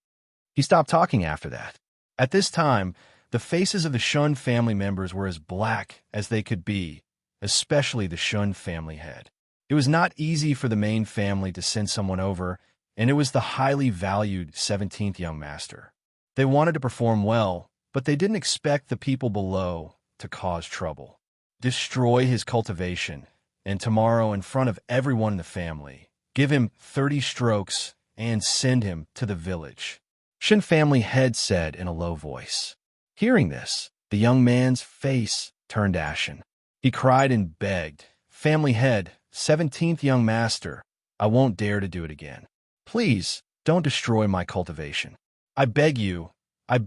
He stopped talking after that. At this time, the faces of the Shun family members were as black as they could be, especially the Shun family head. It was not easy for the main family to send someone over, and it was the highly valued 17th young master. They wanted to perform well, but they didn't expect the people below to cause trouble. Destroy his cultivation, and tomorrow in front of everyone in the family, give him 30 strokes and send him to the village. Shin family head said in a low voice. Hearing this, the young man's face turned ashen. He cried and begged, family head, 17th young master, I won't dare to do it again. Please, don't destroy my cultivation. I beg you, I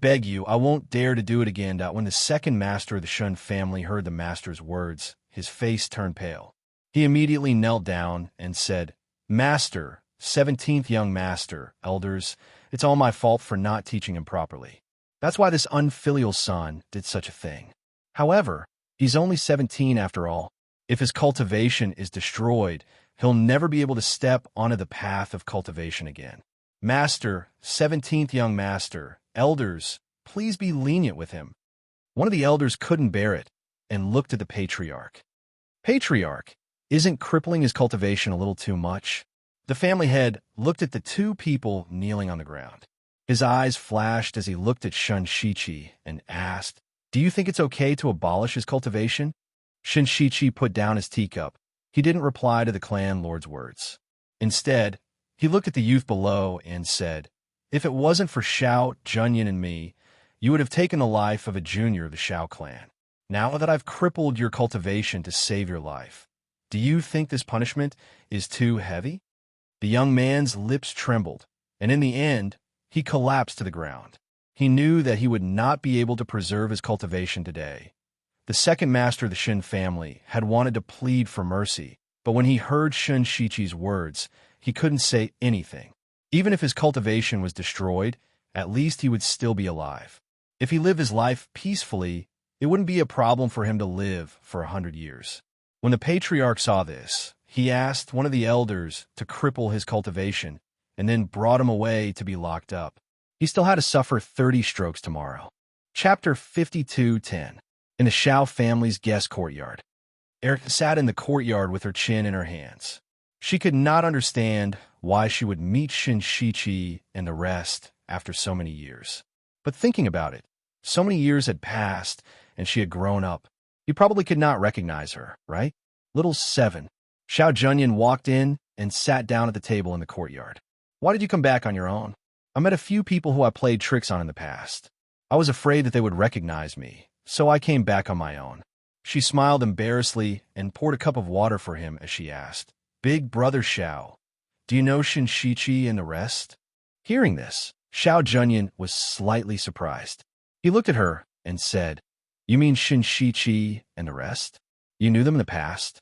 won't dare to do it again. When the second master of the Shun family heard the master's words, his face turned pale. He immediately knelt down and said, Master, 17th young master, elders, it's all my fault for not teaching him properly. That's why this unfilial son did such a thing. However, he's only 17 after all. If his cultivation is destroyed, he'll never be able to step onto the path of cultivation again. Master, 17th young master, Elders, please be lenient with him." One of the elders couldn't bear it and looked at the patriarch. "Patriarch, isn't crippling his cultivation a little too much?" The family head looked at the two people kneeling on the ground. His eyes flashed as he looked at Shinshichi and asked, "Do you think it's okay to abolish his cultivation?" Shinshichi put down his teacup. He didn't reply to the clan lord's words. Instead, he looked at the youth below and said, "If it wasn't for Xiao, Junyan, and me, you would have taken the life of a junior of the Xiao clan. Now that I've crippled your cultivation to save your life, do you think this punishment is too heavy?" The young man's lips trembled, and in the end, he collapsed to the ground. He knew that he would not be able to preserve his cultivation today. The second master of the Shin family had wanted to plead for mercy, but when he heard Shinshichi's words, he couldn't say anything. Even if his cultivation was destroyed, at least he would still be alive. If he lived his life peacefully, it wouldn't be a problem for him to live for 100 years. When the patriarch saw this, he asked one of the elders to cripple his cultivation and then brought him away to be locked up. He still had to suffer 30 strokes tomorrow. Chapter 52:10. In the Xiao family's guest courtyard. Erica sat in the courtyard with her chin in her hands. She could not understand why she would meet Shinshichi and the rest after so many years. But thinking about it, so many years had passed and she had grown up. He probably could not recognize her, right? Little 7. Xiao Junyan walked in and sat down at the table in the courtyard. "Why did you come back on your own?" "I met a few people who I played tricks on in the past. I was afraid that they would recognize me, so I came back on my own." She smiled embarrassedly and poured a cup of water for him as she asked, "Big brother Xiao, do you know Shinshichi and the rest?" Hearing this, Xiao Junyan was slightly surprised. He looked at her and said, "You mean Shinshichi and the rest? You knew them in the past?"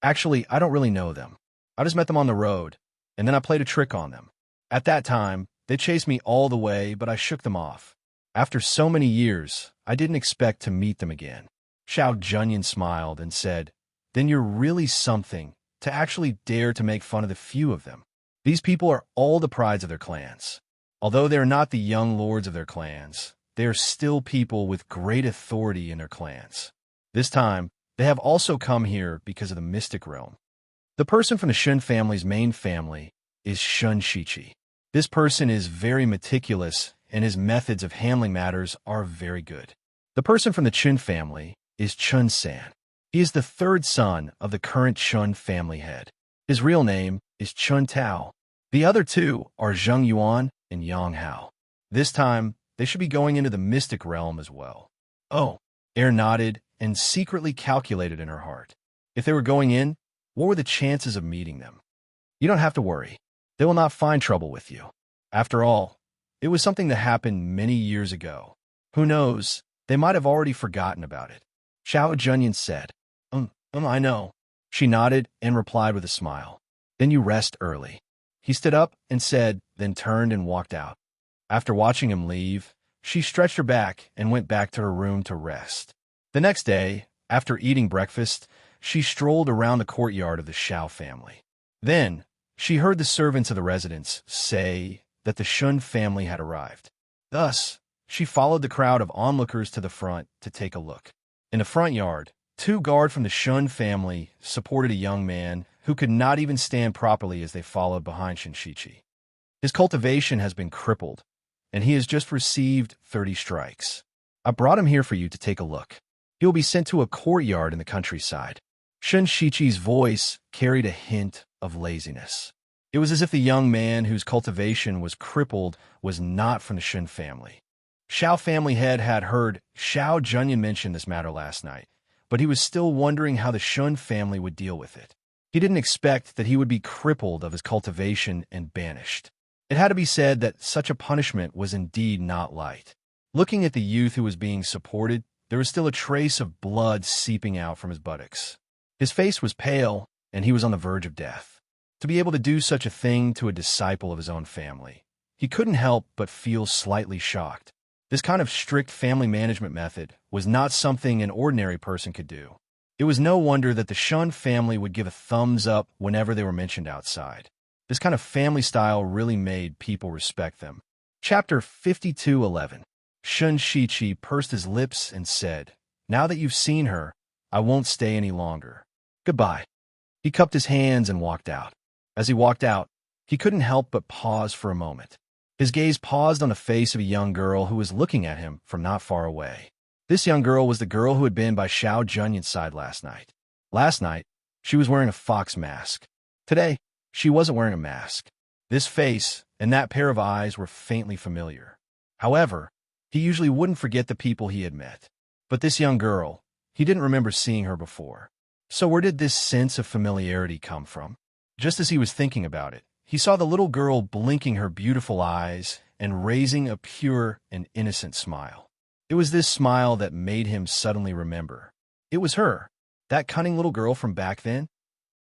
"Actually, I don't really know them. I just met them on the road, and then I played a trick on them. At that time, they chased me all the way, but I shook them off. After so many years, I didn't expect to meet them again." Xiao Junyan smiled and said, "Then you're really something to actually dare to make fun of the few of them. These people are all the prides of their clans. Although they are not the young lords of their clans, they are still people with great authority in their clans. This time, they have also come here because of the mystic realm. The person from the Shun family's main family is Shinshichi. This person is very meticulous, and his methods of handling matters are very good. The person from the Chun family is Chun-san. He is the third son of the current Chun family head. His real name is Chun Tao. The other two are Zheng Yuan and Yang Hao. This time, they should be going into the mystic realm as well." "Oh," Air nodded and secretly calculated in her heart. If they were going in, what were the chances of meeting them? "You don't have to worry. They will not find trouble with you. After all, it was something that happened many years ago. Who knows, they might have already forgotten about it." Xiao Junyan said, I know." She nodded and replied with a smile. "Then you rest early." He stood up and said, then turned and walked out. After watching him leave, she stretched her back and went back to her room to rest. The next day, after eating breakfast, she strolled around the courtyard of the Xiao family. Then, she heard the servants of the residence say that the Shun family had arrived. Thus, she followed the crowd of onlookers to the front to take a look. In the front yard, 2 guards from the Shun family supported a young man who could not even stand properly as they followed behind Shinshichi. His cultivation has been crippled, and he has just received 30 strikes. I brought him here for you to take a look. He will be sent to a courtyard in the countryside. Shinshichi's voice carried a hint of laziness. It was as if the young man whose cultivation was crippled was not from the Shun family. Xiao family head had heard Xiao Junyan mention this matter last night, but he was still wondering how the Shun family would deal with it. He didn't expect that he would be crippled of his cultivation and banished. It had to be said that such a punishment was indeed not light. Looking at the youth who was being supported, there was still a trace of blood seeping out from his buttocks. His face was pale, and he was on the verge of death. To be able to do such a thing to a disciple of his own family, he couldn't help but feel slightly shocked. This kind of strict family management method was not something an ordinary person could do. It was no wonder that the Shun family would give a thumbs up whenever they were mentioned outside. This kind of family style really made people respect them. Chapter 52:11. Shun Shichi pursed his lips and said, "Now that you've seen her, I won't stay any longer. Goodbye." He cupped his hands and walked out. As he walked out, he couldn't help but pause for a moment. His gaze paused on the face of a young girl who was looking at him from not far away. This young girl was the girl who had been by Xiao Junyin's side last night. Last night, she was wearing a fox mask. Today, she wasn't wearing a mask. This face and that pair of eyes were faintly familiar. However, he usually wouldn't forget the people he had met. But this young girl, he didn't remember seeing her before. So where did this sense of familiarity come from? Just as he was thinking about it, he saw the little girl blinking her beautiful eyes and raising a pure and innocent smile. It was this smile that made him suddenly remember. It was her, that cunning little girl from back then.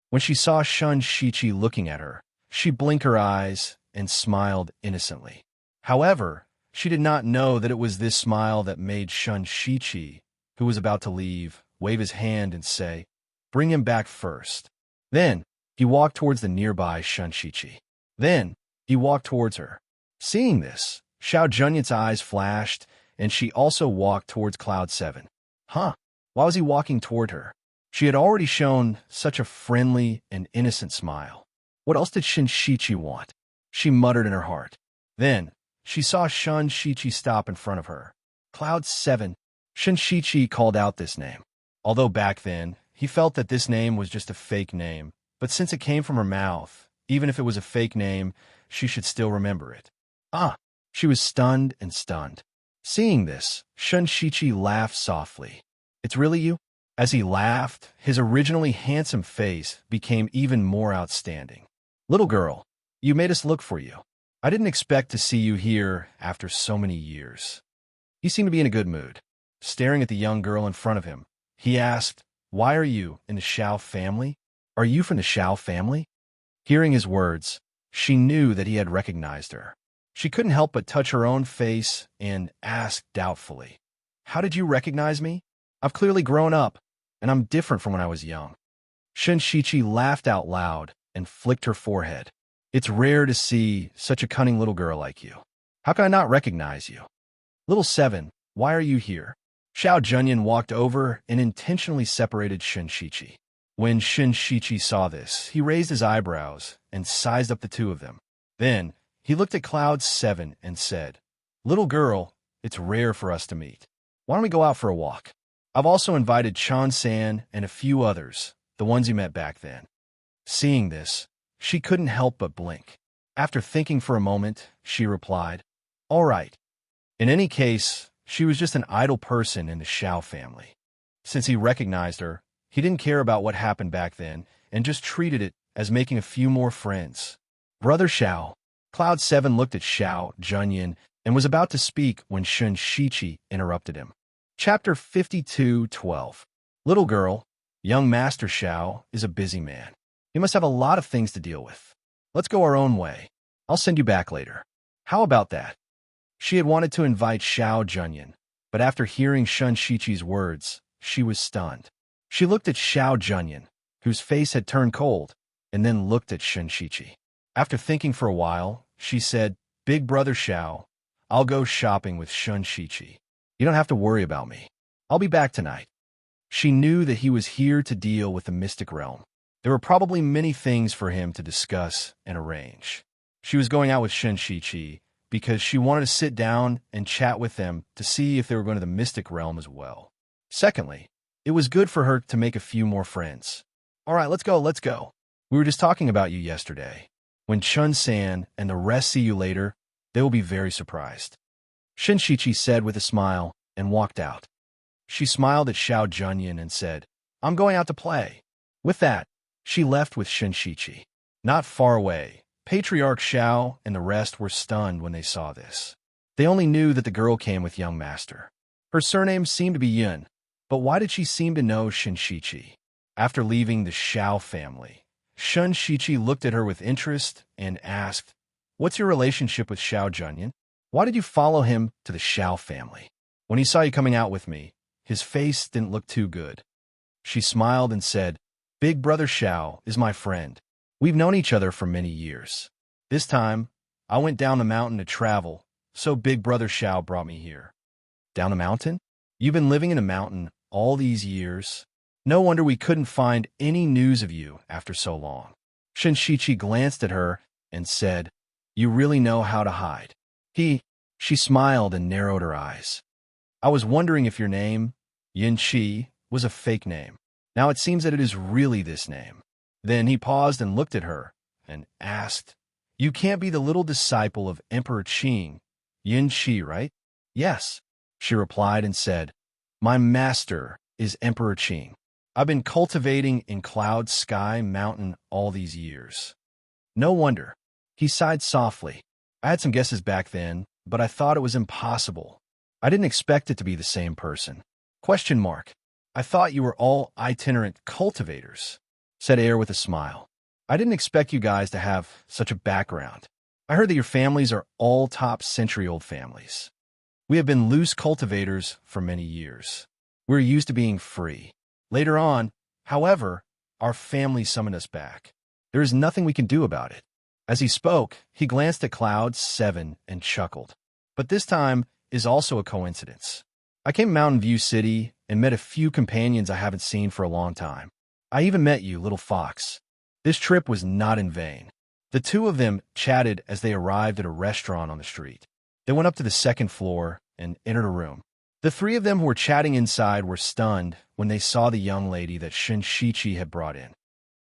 When she saw Shun Shichi looking at her, she blinked her eyes and smiled innocently. However, she did not know that it was this smile that made Shun Shichi, who was about to leave, wave his hand and say, "Bring him back first." Then, he walked towards the nearby Shun Shichi. Then, he walked towards her. Seeing this, Xiao Junyin's eyes flashed, and she also walked towards Cloud 7. Huh? Why was he walking toward her? She had already shown such a friendly and innocent smile. What else did Shun Shichi want? She muttered in her heart. Then, she saw Shun Shichi stop in front of her. Cloud 7. Shun Shichi called out this name. Although back then, he felt that this name was just a fake name, but since it came from her mouth, even if it was a fake name, she should still remember it. Ah! She was stunned and stunned. Seeing this, Shun Shichi laughed softly. "It's really you?" As he laughed, his originally handsome face became even more outstanding. "Little girl, you made us look for you. I didn't expect to see you here after so many years." He seemed to be in a good mood. Staring at the young girl in front of him, he asked, "Why are you in the Xiao family? Are you from the Xiao family?" Hearing his words, she knew that he had recognized her. She couldn't help but touch her own face and ask doubtfully, "How did you recognize me? I've clearly grown up, and I'm different from when I was young." Shun Shichi laughed out loud and flicked her forehead. "It's rare to see such a cunning little girl like you. How can I not recognize you? Little 7, why are you here?" Xiao Junyin walked over and intentionally separated Shun Shichi. When Shun Shichi saw this, he raised his eyebrows and sized up the two of them. Then, he looked at Cloud 7 and said, "Little girl, it's rare for us to meet. Why don't we go out for a walk? I've also invited Chan San and a few others, the ones you met back then." Seeing this, she couldn't help but blink. After thinking for a moment, she replied, "All right." In any case, she was just an idle person in the Xiao family. Since he recognized her, he didn't care about what happened back then and just treated it as making a few more friends. "Brother Xiao." Cloud 7 looked at Xiao Junyin and was about to speak when Shun Shichi interrupted him. Chapter 52:12. Little girl, young Master Xiao is a busy man. He must have a lot of things to deal with. Let's go our own way. I'll send you back later. How about that? She had wanted to invite Xiao Junyin, but after hearing Shun Shichi's words, she was stunned. She looked at Xiao Junyin, whose face had turned cold, and then looked at Shun Shichi. After thinking for a while, she said, "Big brother Xiao, I'll go shopping with Shun Shichi. You don't have to worry about me. I'll be back tonight." She knew that he was here to deal with the mystic realm. There were probably many things for him to discuss and arrange. She was going out with Shun Shichi because she wanted to sit down and chat with them to see if they were going to the mystic realm as well. Secondly, it was good for her to make a few more friends. "All right, let's go, let's go. We were just talking about you yesterday. When Chun San and the rest see you later, they will be very surprised." Shun Shichi said with a smile and walked out. She smiled at Xiao Junyin and said, "I'm going out to play." With that, she left with Shun Shichi. Not far away, Patriarch Xiao and the rest were stunned when they saw this. They only knew that the girl came with young master. Her surname seemed to be Yun, but why did she seem to know Shun Shichi? After leaving the Xiao family, Shun Shichi looked at her with interest and asked, "What's your relationship with Xiao Junyin? Why did you follow him to the Xiao family? When he saw you coming out with me, his face didn't look too good." She smiled and said, "Big brother Xiao is my friend. We've known each other for many years. This time, I went down the mountain to travel, so Big Brother Xiao brought me here. Down the mountain? You've been living in a mountain all these years? No wonder we couldn't find any news of you after so long. Shinshichi glanced at her and said, You really know how to hide. She smiled and narrowed her eyes. I was wondering if your name, Yin Chi, was a fake name. Now it seems that it is really this name. Then he paused and looked at her and asked, You can't be the little disciple of Emperor Qing, Yin Chi, right? Yes, she replied and said, My master is Emperor Qing. I've been cultivating in Cloud Sky Mountain all these years. No wonder. He sighed softly. I had some guesses back then, but I thought it was impossible. I didn't expect it to be the same person. Question mark. I thought you were all itinerant cultivators, said Air with a smile. I didn't expect you guys to have such a background. I heard that your families are all top-century-old families. We have been loose cultivators for many years. We're used to being free. Later on, however, our family summoned us back. There is nothing we can do about it. As he spoke, he glanced at Cloud 7 and chuckled. But this time is also a coincidence. I came to Mountain View City and met a few companions I haven't seen for a long time. I even met you, little fox. This trip was not in vain. The two of them chatted as they arrived at a restaurant on the street. They went up to the second floor and entered a room. The three of them who were chatting inside were stunned when they saw the young lady that Shinshichi had brought in.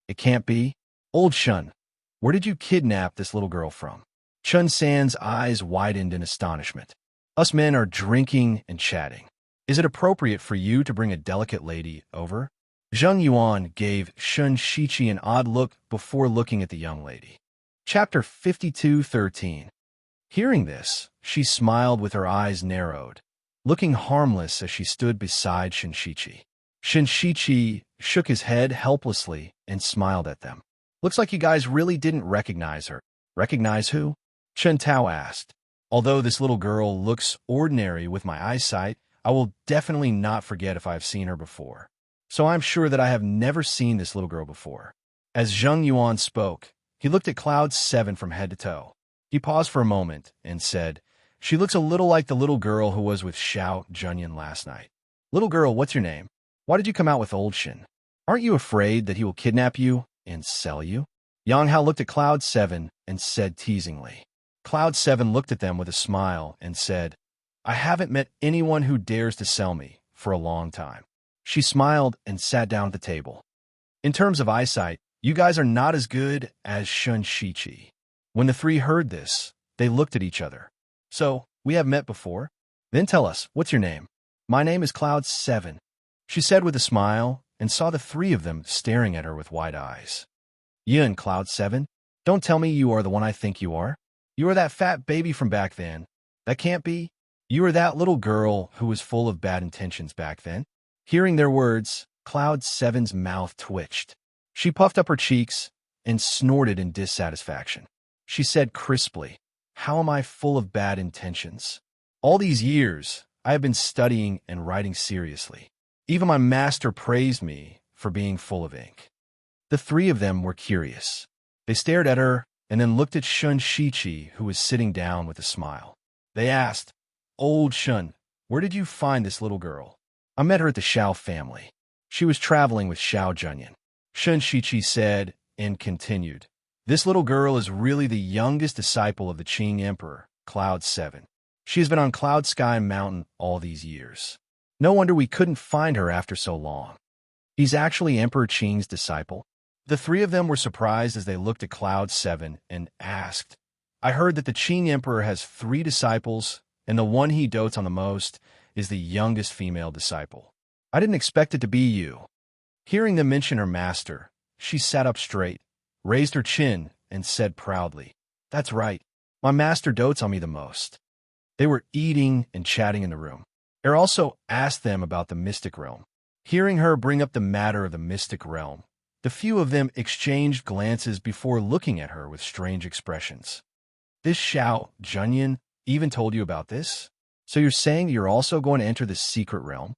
It can't be? Old Shun, where did you kidnap this little girl from? Chun San's eyes widened in astonishment. Us men are drinking and chatting. Is it appropriate for you to bring a delicate lady over? Zheng Yuan gave Shinshichi an odd look before looking at the young lady. Chapter 52:13. Hearing this, she smiled with her eyes narrowed, looking harmless as she stood beside Shinshichi. Shinshichi shook his head helplessly and smiled at them. Looks like you guys really didn't recognize her. Recognize who? Chen Tao asked. Although this little girl looks ordinary with my eyesight, I will definitely not forget if I have seen her before. So I'm sure that I have never seen this little girl before. As Zheng Yuan spoke, he looked at Cloud 7 from head to toe. He paused for a moment and said, She looks a little like the little girl who was with Xiao Junyan last night. Little girl, what's your name? Why did you come out with Old Shin? Aren't you afraid that he will kidnap you and sell you? Yang Hao looked at Cloud 7 and said teasingly. Cloud 7 looked at them with a smile and said, I haven't met anyone who dares to sell me for a long time. She smiled and sat down at the table. In terms of eyesight, you guys are not as good as Shinshichi. When the three heard this, they looked at each other. So, we have met before? Then tell us, what's your name? My name is Cloud 7, she said with a smile, and saw the three of them staring at her with wide eyes. Yin, Cloud 7, don't tell me you are the one I think you are. You are that fat baby from back then. That can't be. You are that little girl who was full of bad intentions back then. Hearing their words, Cloud 7's mouth twitched. She puffed up her cheeks and snorted in dissatisfaction. She said crisply, How am I full of bad intentions? All these years, I have been studying and writing seriously. Even my master praised me for being full of ink. The three of them were curious. They stared at her and then looked at Shinshichi, who was sitting down with a smile. They asked, Old Shun, where did you find this little girl? I met her at the Xiao family. She was traveling with Xiao Junyan. Shinshichi said and continued, This little girl is really the youngest disciple of the Qing Emperor, Cloud 7. She has been on Cloud Sky Mountain all these years. No wonder we couldn't find her after so long. He's actually Emperor Qing's disciple. The three of them were surprised as they looked at Cloud 7 and asked, I heard that the Qing Emperor has 3 disciples, and the one he dotes on the most is the youngest female disciple. I didn't expect it to be you. Hearing them mention her master, she sat up straight, raised her chin, and said proudly, That's right. My master dotes on me the most. They were eating and chatting in the room. Er also asked them about the mystic realm. Hearing her bring up the matter of the mystic realm, the few of them exchanged glances before looking at her with strange expressions. This Xiao Junyan even told you about this? So you're saying you're also going to enter the secret realm?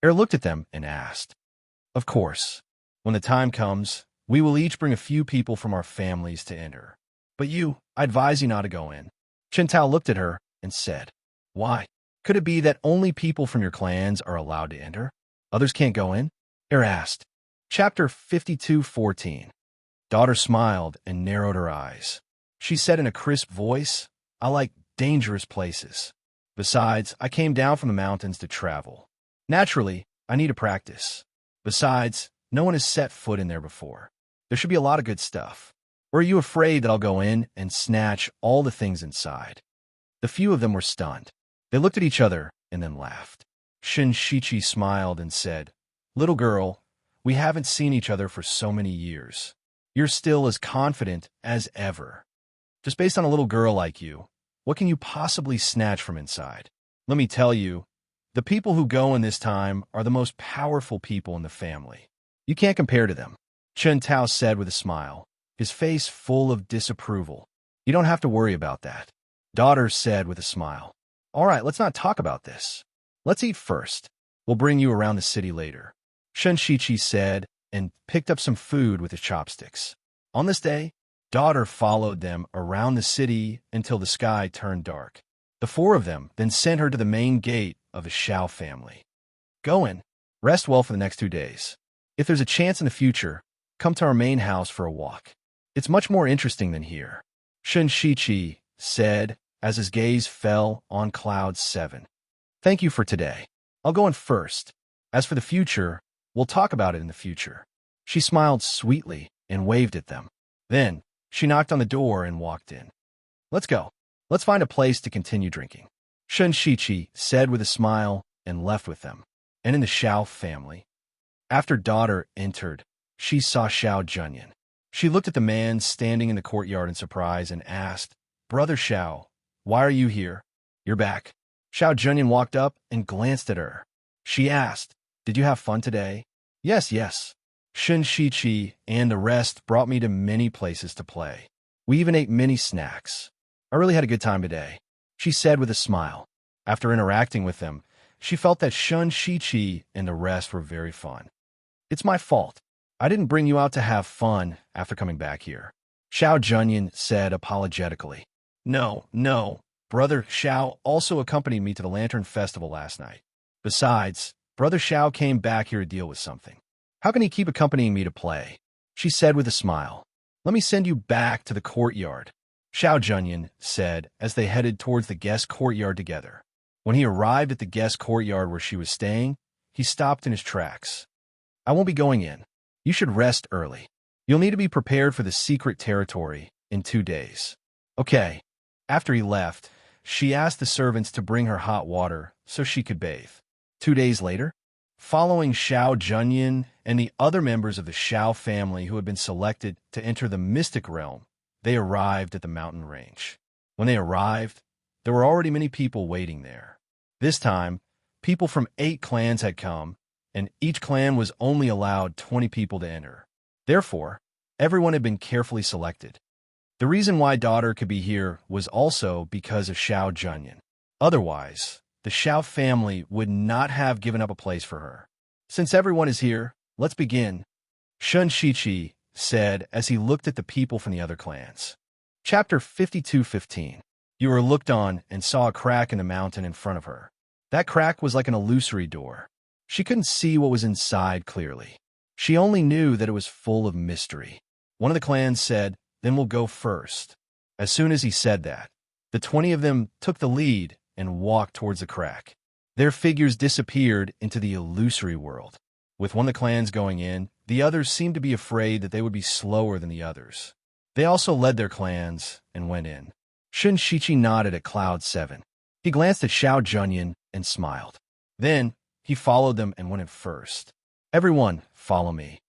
Er looked at them and asked. Of course. When the time comes, we will each bring a few people from our families to enter. But you, I advise you not to go in. Chen Tao looked at her and said, "Why? Could it be that only people from your clans are allowed to enter? Others can't go in?" Er asked. Chapter 52:14. Daughter smiled and narrowed her eyes. She said in a crisp voice, "I like dangerous places. Besides, I came down from the mountains to travel. Naturally, I need to practice. Besides, no one has set foot in there before. There should be a lot of good stuff. Or are you afraid that I'll go in and snatch all the things inside?" The few of them were stunned. They looked at each other and then laughed. Shinshichi smiled and said, "Little girl, we haven't seen each other for so many years. You're still as confident as ever. Just based on a little girl like you, what can you possibly snatch from inside? Let me tell you, the people who go in this time are the most powerful people in the family. You can't compare to them," Chen Tao said with a smile, his face full of disapproval. "You don't have to worry about that," Daughter said with a smile. "All right, let's not talk about this. Let's eat first. We'll bring you around the city later," Shinshichi said, and picked up some food with his chopsticks. On this day, Daughter followed them around the city until the sky turned dark. The four of them then sent her to the main gate of the Xiao family. "Go in. Rest well for the next 2 days. If there's a chance in the future, come to our main house for a walk. It's much more interesting than here," Shinshichi said as his gaze fell on Cloud 7. "Thank you for today. I'll go in first. As for the future, we'll talk about it in the future." She smiled sweetly and waved at them. Then, she knocked on the door and walked in. "Let's go. Let's find a place to continue drinking," Shinshichi said with a smile and left with them. And in the Xiao family, after Daughter entered, she saw Xiao Junyan. She looked at the man standing in the courtyard in surprise and asked, "Brother Xiao, why are you here?" "You're back." Xiao Junyan walked up and glanced at her. She asked, "Did you have fun today?" Yes. Shinshichi and the rest brought me to many places to play. We even ate many snacks. I really had a good time today," she said with a smile. After interacting with them, she felt that Shinshichi and the rest were very fun. "It's my fault. I didn't bring you out to have fun after coming back here," Xiao Junyan said apologetically. No. Brother Xiao also accompanied me to the Lantern Festival last night. Besides, Brother Xiao came back here to deal with something. How can he keep accompanying me to play?" she said with a smile. "Let me send you back to the courtyard," Xiao Junyan said as they headed towards the guest courtyard together. When he arrived at the guest courtyard where she was staying, he stopped in his tracks. "I won't be going in. You should rest early. You'll need to be prepared for the secret territory in 2 days." "Okay." After he left, she asked the servants to bring her hot water so she could bathe. 2 days later, following Xiao Junyan and the other members of the Xiao family who had been selected to enter the mystic realm, they arrived at the mountain range. When they arrived, there were already many people waiting there. This time, people from 8 clans had come, and each clan was only allowed 20 people to enter. Therefore, everyone had been carefully selected. The reason why Daughter could be here was also because of Xiao Junyan. Otherwise, the Xiao family would not have given up a place for her. "Since everyone is here, let's begin," Shinshichi said as he looked at the people from the other clans. Chapter 52:15. You were looked on and saw a crack in the mountain in front of her. That crack was like an illusory door. She couldn't see what was inside clearly. She only knew that it was full of mystery. One of the clans said, "Then we'll go first." As soon as he said that, the 20 of them took the lead and walked towards the crack. Their figures disappeared into the illusory world. With one of the clans going in, the others seemed to be afraid that they would be slower than the others. They also led their clans and went in. Shinshichi nodded at Cloud 7. He glanced at Xiao Junyan and smiled. Then, he followed them and went in first. "Everyone, follow me,"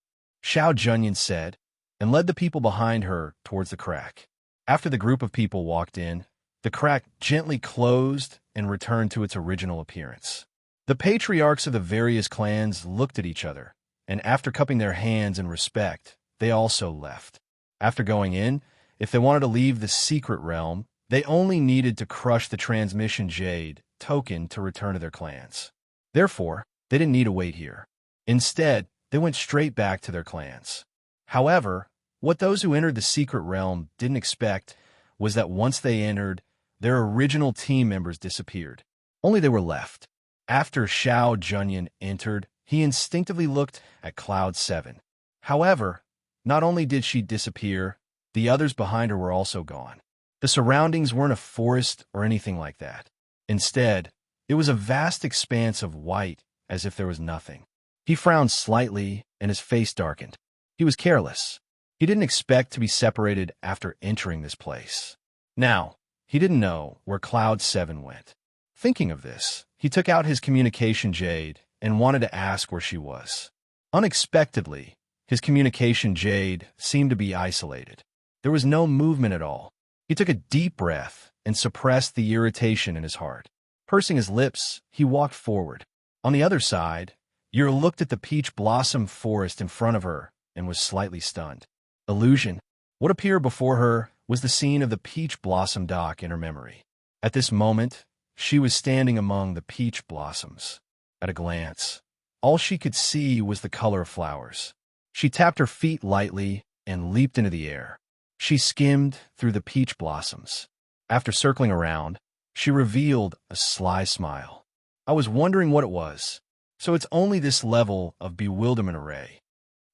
Xiao Junyan said, and led the people behind her towards the crack. After the group of people walked in, the crack gently closed and returned to its original appearance. The patriarchs of the various clans looked at each other, and after cupping their hands in respect, they also left. After going in, if they wanted to leave the secret realm, they only needed to crush the transmission jade token to return to their clans. Therefore, they didn't need to wait here. Instead, they went straight back to their clans. However, what those who entered the secret realm didn't expect was that once they entered, Their original team members disappeared. Only they were left. After Xiao Junyan entered, he instinctively looked at Cloud 7. However, not only did she disappear, the others behind her were also gone. The surroundings weren't a forest or anything like that. Instead, it was a vast expanse of white, as if there was nothing. He frowned slightly, and his face darkened. He was careless. He didn't expect to be separated after entering this place. Now, he didn't know where Cloud 7 went. Thinking of this, he took out his communication jade and wanted to ask where she was. Unexpectedly, his communication jade seemed to be isolated. There was no movement at all. He took a deep breath and suppressed the irritation in his heart. Pursing his lips, he walked forward. On the other side, Yer looked at the peach blossom forest in front of her and was slightly stunned. Illusion. What appeared before her was the scene of the peach blossom dock in her memory. At this moment, she was standing among the peach blossoms. At a glance, all she could see was the color of flowers. She tapped her feet lightly and leaped into the air. She skimmed through the peach blossoms. After circling around, she revealed a sly smile. I was wondering what it was. So it's only this level of bewilderment array.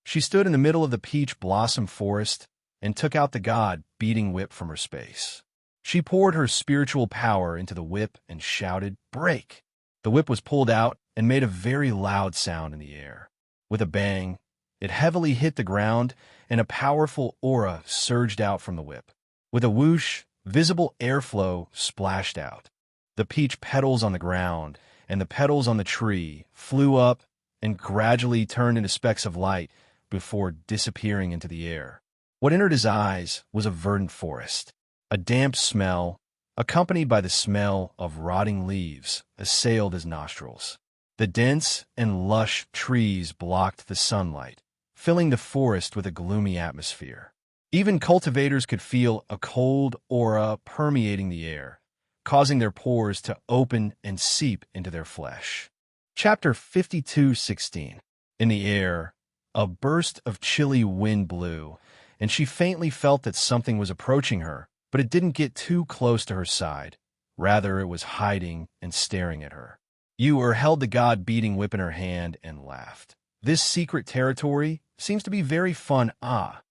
She stood in the middle of the peach blossom forest and took out the god-beating whip from her space. She poured her spiritual power into the whip and shouted, "Break!" The whip was pulled out and made a very loud sound in the air. With a bang, it heavily hit the ground, and a powerful aura surged out from the whip. With a whoosh, visible airflow splashed out. The peach petals on the ground and the petals on the tree flew up and gradually turned into specks of light before disappearing into the air. What entered his eyes was a verdant forest. A damp smell, accompanied by the smell of rotting leaves, assailed his nostrils. The dense and lush trees blocked the sunlight, filling the forest with a gloomy atmosphere. Even cultivators could feel a cold aura permeating the air, causing their pores to open and seep into their flesh. Chapter 52:16. In the air, a burst of chilly wind blew, and she faintly felt that something was approaching her, but it didn't get too close to her side. Rather, it was hiding and staring at her. Yu held the god-beating whip in her hand and laughed. This secret territory seems to be very fun, ah.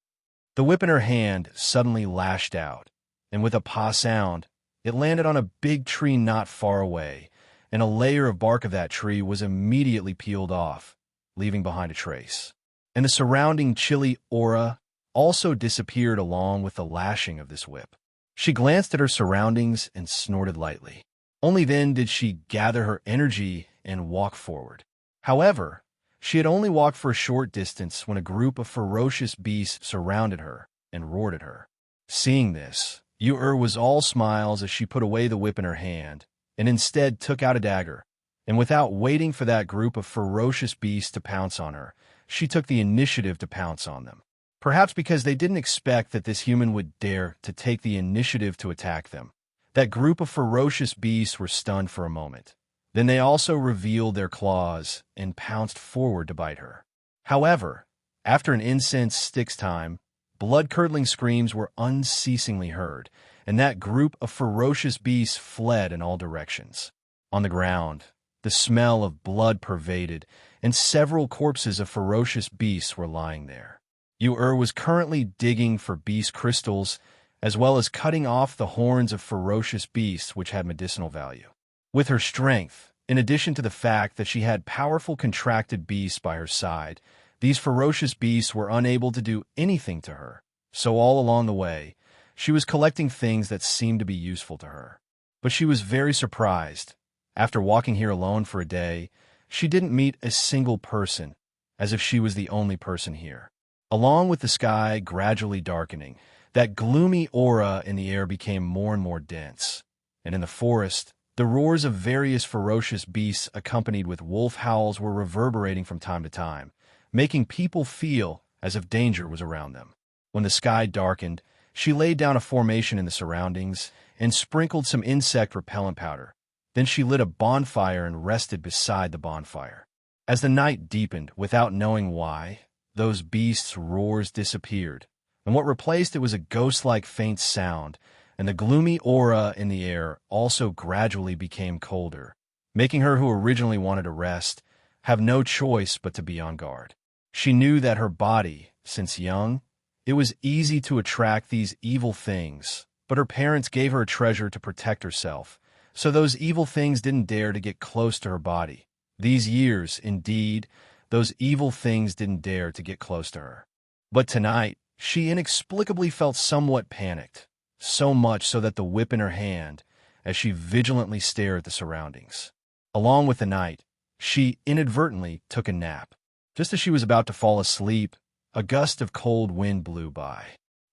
The whip in her hand suddenly lashed out, and with a pa sound, it landed on a big tree not far away, and a layer of bark of that tree was immediately peeled off, leaving behind a trace. And the surrounding chilly aura also disappeared along with the lashing of this whip. She glanced at her surroundings and snorted lightly. Only then did she gather her energy and walk forward. However, she had only walked for a short distance when a group of ferocious beasts surrounded her and roared at her. Seeing this, Yu was all smiles as she put away the whip in her hand and instead took out a dagger, and without waiting for that group of ferocious beasts to pounce on her, she took the initiative to pounce on them. Perhaps because they didn't expect that this human would dare to take the initiative to attack them. That group of ferocious beasts were stunned for a moment. Then they also revealed their claws and pounced forward to bite her. However, after an incense stick's time, blood-curdling screams were unceasingly heard, and that group of ferocious beasts fled in all directions. On the ground, the smell of blood pervaded, and several corpses of ferocious beasts were lying there. Yu was currently digging for beast crystals, as well as cutting off the horns of ferocious beasts which had medicinal value. With her strength, in addition to the fact that she had powerful contracted beasts by her side, these ferocious beasts were unable to do anything to her, so all along the way, she was collecting things that seemed to be useful to her. But she was very surprised. After walking here alone for a day, she didn't meet a single person, as if she was the only person here. Along with the sky gradually darkening, that gloomy aura in the air became more and more dense, and in the forest, the roars of various ferocious beasts accompanied with wolf howls were reverberating from time to time, making people feel as if danger was around them. When the sky darkened, she laid down a formation in the surroundings and sprinkled some insect repellent powder. Then she lit a bonfire and rested beside the bonfire. As the night deepened, without knowing why, those beasts' roars disappeared, and what replaced it was a ghost-like faint sound, and the gloomy aura in the air also gradually became colder, making her, who originally wanted to rest, have no choice but to be on guard. She knew that her body, since young, it was easy to attract these evil things, but her parents gave her a treasure to protect herself, so those evil things didn't dare to get close to her body. These years, indeed, those evil things didn't dare to get close to her. But tonight, she inexplicably felt somewhat panicked, so much so that the whip in her hand, as she vigilantly stared at the surroundings. Along with the night, she inadvertently took a nap. Just as she was about to fall asleep, a gust of cold wind blew by.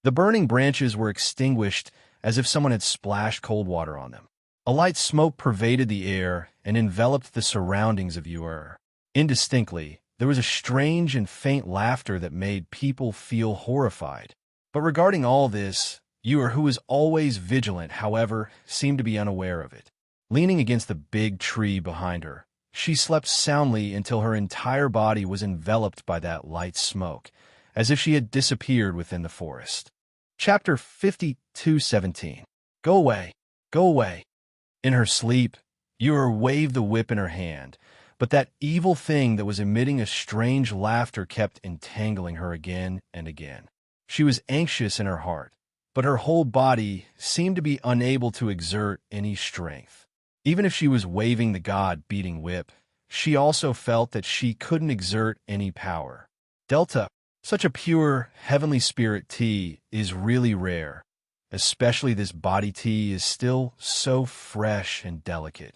The burning branches were extinguished as if someone had splashed cold water on them. A light smoke pervaded the air and enveloped the surroundings of Ur. Indistinctly, there was a strange and faint laughter that made people feel horrified. But regarding all this, Ur, who was always vigilant, however, seemed to be unaware of it. Leaning against the big tree behind her, she slept soundly until her entire body was enveloped by that light smoke, as if she had disappeared within the forest. Chapter 52:17. Go away, go away. In her sleep, Ur waved the whip in her hand, but that evil thing that was emitting a strange laughter kept entangling her again and again. She was anxious in her heart, but her whole body seemed to be unable to exert any strength. Even if she was waving the god-beating whip, she also felt that she couldn't exert any power. Delta, such a pure, heavenly spirit tea is really rare. Especially this body tea is still so fresh and delicate.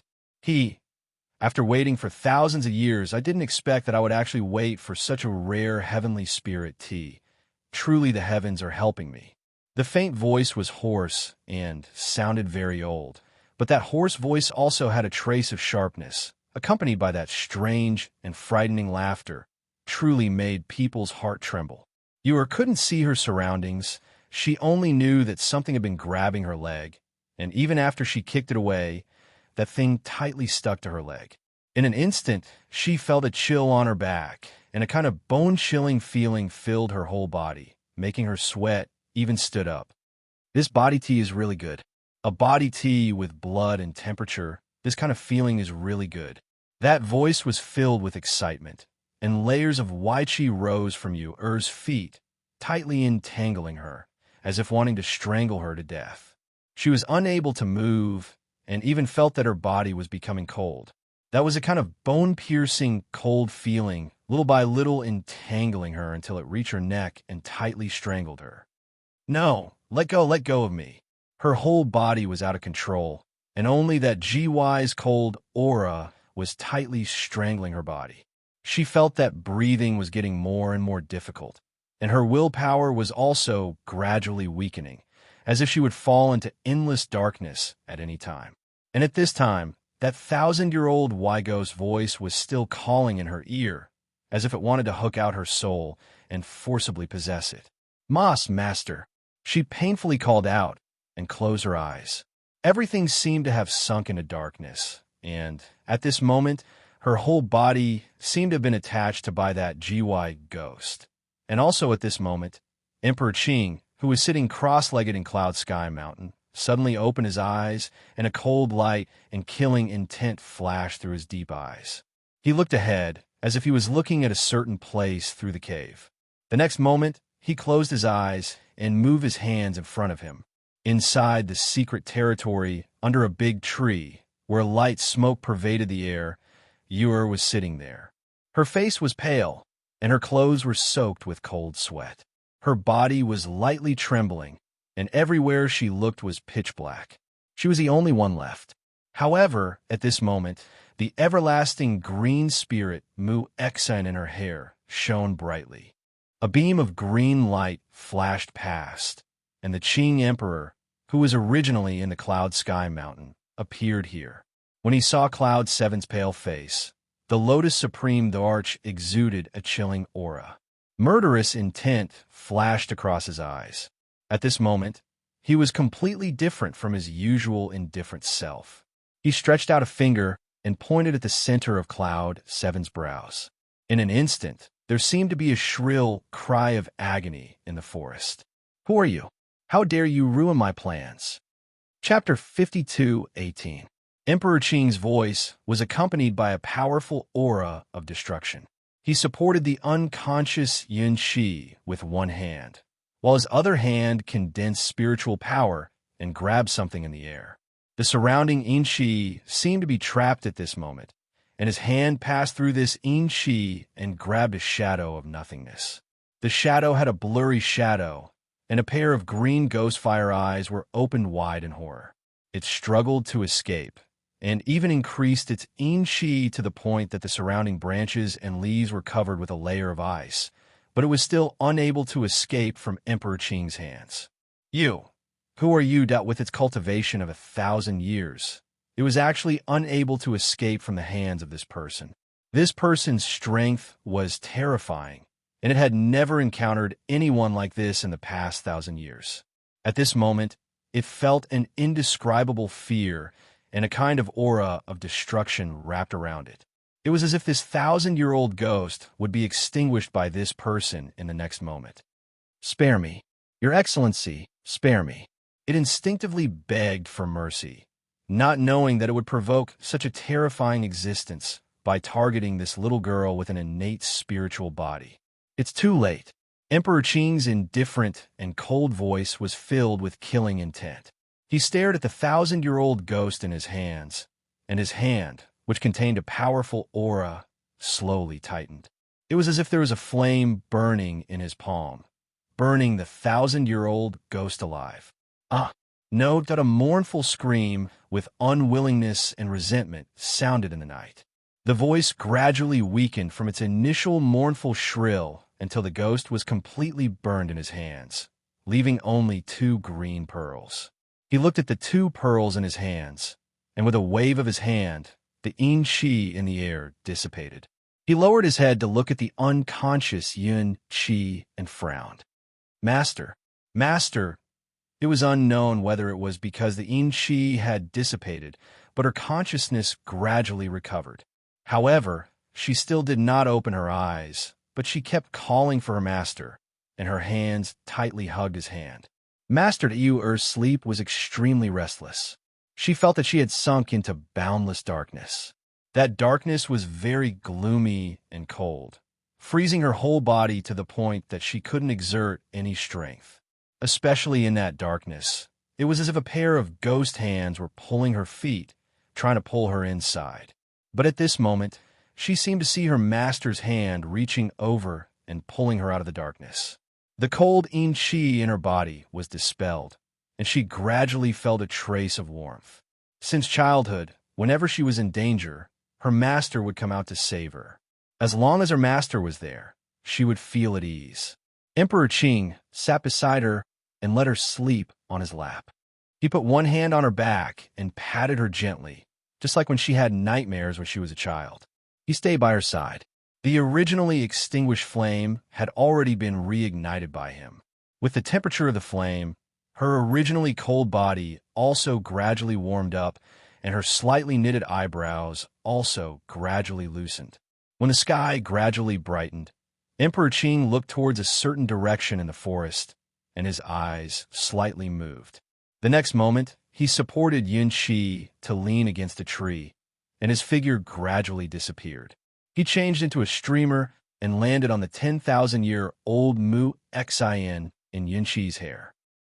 After waiting for thousands of years, I didn't expect that I would actually wait for such a rare heavenly spirit tea. Truly the heavens are helping me. The faint voice was hoarse and sounded very old. But that hoarse voice also had a trace of sharpness, accompanied by that strange and frightening laughter, truly made people's heart tremble. Ur couldn't see her surroundings. She only knew that something had been grabbing her leg, and even after she kicked it away, that thing tightly stuck to her leg. In an instant, she felt a chill on her back, and a kind of bone-chilling feeling filled her whole body, making her sweat, even stood up. This body tea is really good. A body tea with blood and temperature, this kind of feeling is really good. That voice was filled with excitement, and layers of Waichi rose from Ur's feet, tightly entangling her, as if wanting to strangle her to death. She was unable to move, and even felt that her body was becoming cold. That was a kind of bone-piercing, cold feeling, little by little entangling her until it reached her neck and tightly strangled her. No, let go of me. Her whole body was out of control, and only that GY's cold aura was tightly strangling her body. She felt that breathing was getting more and more difficult, and her willpower was also gradually weakening, as if she would fall into endless darkness at any time. And at this time, that 1,000-year-old Wygo's voice was still calling in her ear, as if it wanted to hook out her soul and forcibly possess it. Master, she painfully called out and closed her eyes. Everything seemed to have sunk into darkness, and at this moment, her whole body seemed to have been attached to by that GY ghost. And also at this moment, Emperor Qing, who was sitting cross-legged in Cloud Sky Mountain, suddenly opened his eyes, and a cold light and killing intent flashed through his deep eyes. He looked ahead, as if he was looking at a certain place through the cave. The next moment, he closed his eyes and moved his hands in front of him. Inside the secret territory, under a big tree, where light smoke pervaded the air, Ur was sitting there. Her face was pale, and her clothes were soaked with cold sweat. Her body was lightly trembling, and everywhere she looked was pitch black. She was the only one left. However, at this moment, the everlasting green spirit Mu Exine in her hair shone brightly. A beam of green light flashed past, and the Qing Emperor, who was originally in the Cloud Sky Mountain, appeared here. When he saw Cloud 7's pale face, the Lotus Supreme the Arch exuded a chilling aura. Murderous intent flashed across his eyes. At this moment, he was completely different from his usual indifferent self. He stretched out a finger and pointed at the center of Cloud 7's brows. In an instant, there seemed to be a shrill cry of agony in the forest. Who are you? How dare you ruin my plans? Chapter 52:18. Emperor Qing's voice was accompanied by a powerful aura of destruction. He supported the unconscious Yun Qi with one hand, while his other hand condensed spiritual power and grabbed something in the air. The surrounding Yin Qi seemed to be trapped at this moment, and his hand passed through this Yin Qi and grabbed a shadow of nothingness. The shadow had a blurry shadow, and a pair of green ghostfire eyes were opened wide in horror. It struggled to escape, and even increased its Yin Qi to the point that the surrounding branches and leaves were covered with a layer of ice, but it was still unable to escape from Emperor Qing's hands. You, who are you dealt with its cultivation of 1,000 years? It was actually unable to escape from the hands of this person. This person's strength was terrifying, and it had never encountered anyone like this in the past 1,000 years. At this moment, it felt an indescribable fear and a kind of aura of destruction wrapped around it. It was as if this 1,000-year-old ghost would be extinguished by this person in the next moment. "Spare me, Your Excellency, spare me." It instinctively begged for mercy, not knowing that it would provoke such a terrifying existence by targeting this little girl with an innate spiritual body. It's too late. Emperor Qing's indifferent and cold voice was filled with killing intent. He stared at the 1,000-year-old ghost in his hands, and his hand, which contained a powerful aura, slowly tightened. It was as if there was a flame burning in his palm, burning the 1,000-year-old ghost alive. Note that a mournful scream with unwillingness and resentment sounded in the night. The voice gradually weakened from its initial mournful shrill until the ghost was completely burned in his hands, leaving only 2 green pearls. He looked at the 2 pearls in his hands, and with a wave of his hand, the Yin Qi in the air dissipated. He lowered his head to look at the unconscious Yun Qi and frowned. Master. It was unknown whether it was because the Yin Qi had dissipated, but her consciousness gradually recovered. However, she still did not open her eyes, but she kept calling for her master, and her hands tightly hugged his hand. Master Yu's sleep was extremely restless. She felt that she had sunk into boundless darkness. That darkness was very gloomy and cold, freezing her whole body to the point that she couldn't exert any strength. Especially in that darkness, it was as if a pair of ghost hands were pulling her feet, trying to pull her inside. But at this moment, she seemed to see her master's hand reaching over and pulling her out of the darkness. The cold Yin Qi in her body was dispelled, and she gradually felt a trace of warmth. Since childhood, whenever she was in danger, her master would come out to save her. As long as her master was there, she would feel at ease. Emperor Qing sat beside her and let her sleep on his lap. He put one hand on her back and patted her gently, just like when she had nightmares when she was a child. He stayed by her side. The originally extinguished flame had already been reignited by him. With the temperature of the flame, her originally cold body also gradually warmed up, and her slightly knitted eyebrows also gradually loosened. When the sky gradually brightened, Emperor Qing looked towards a certain direction in the forest, and his eyes slightly moved. The next moment, he supported Yun Qi to lean against a tree, and his figure gradually disappeared. He changed into a streamer and landed on the 10,000-year-old Mu Xin in Yun Qi's hair.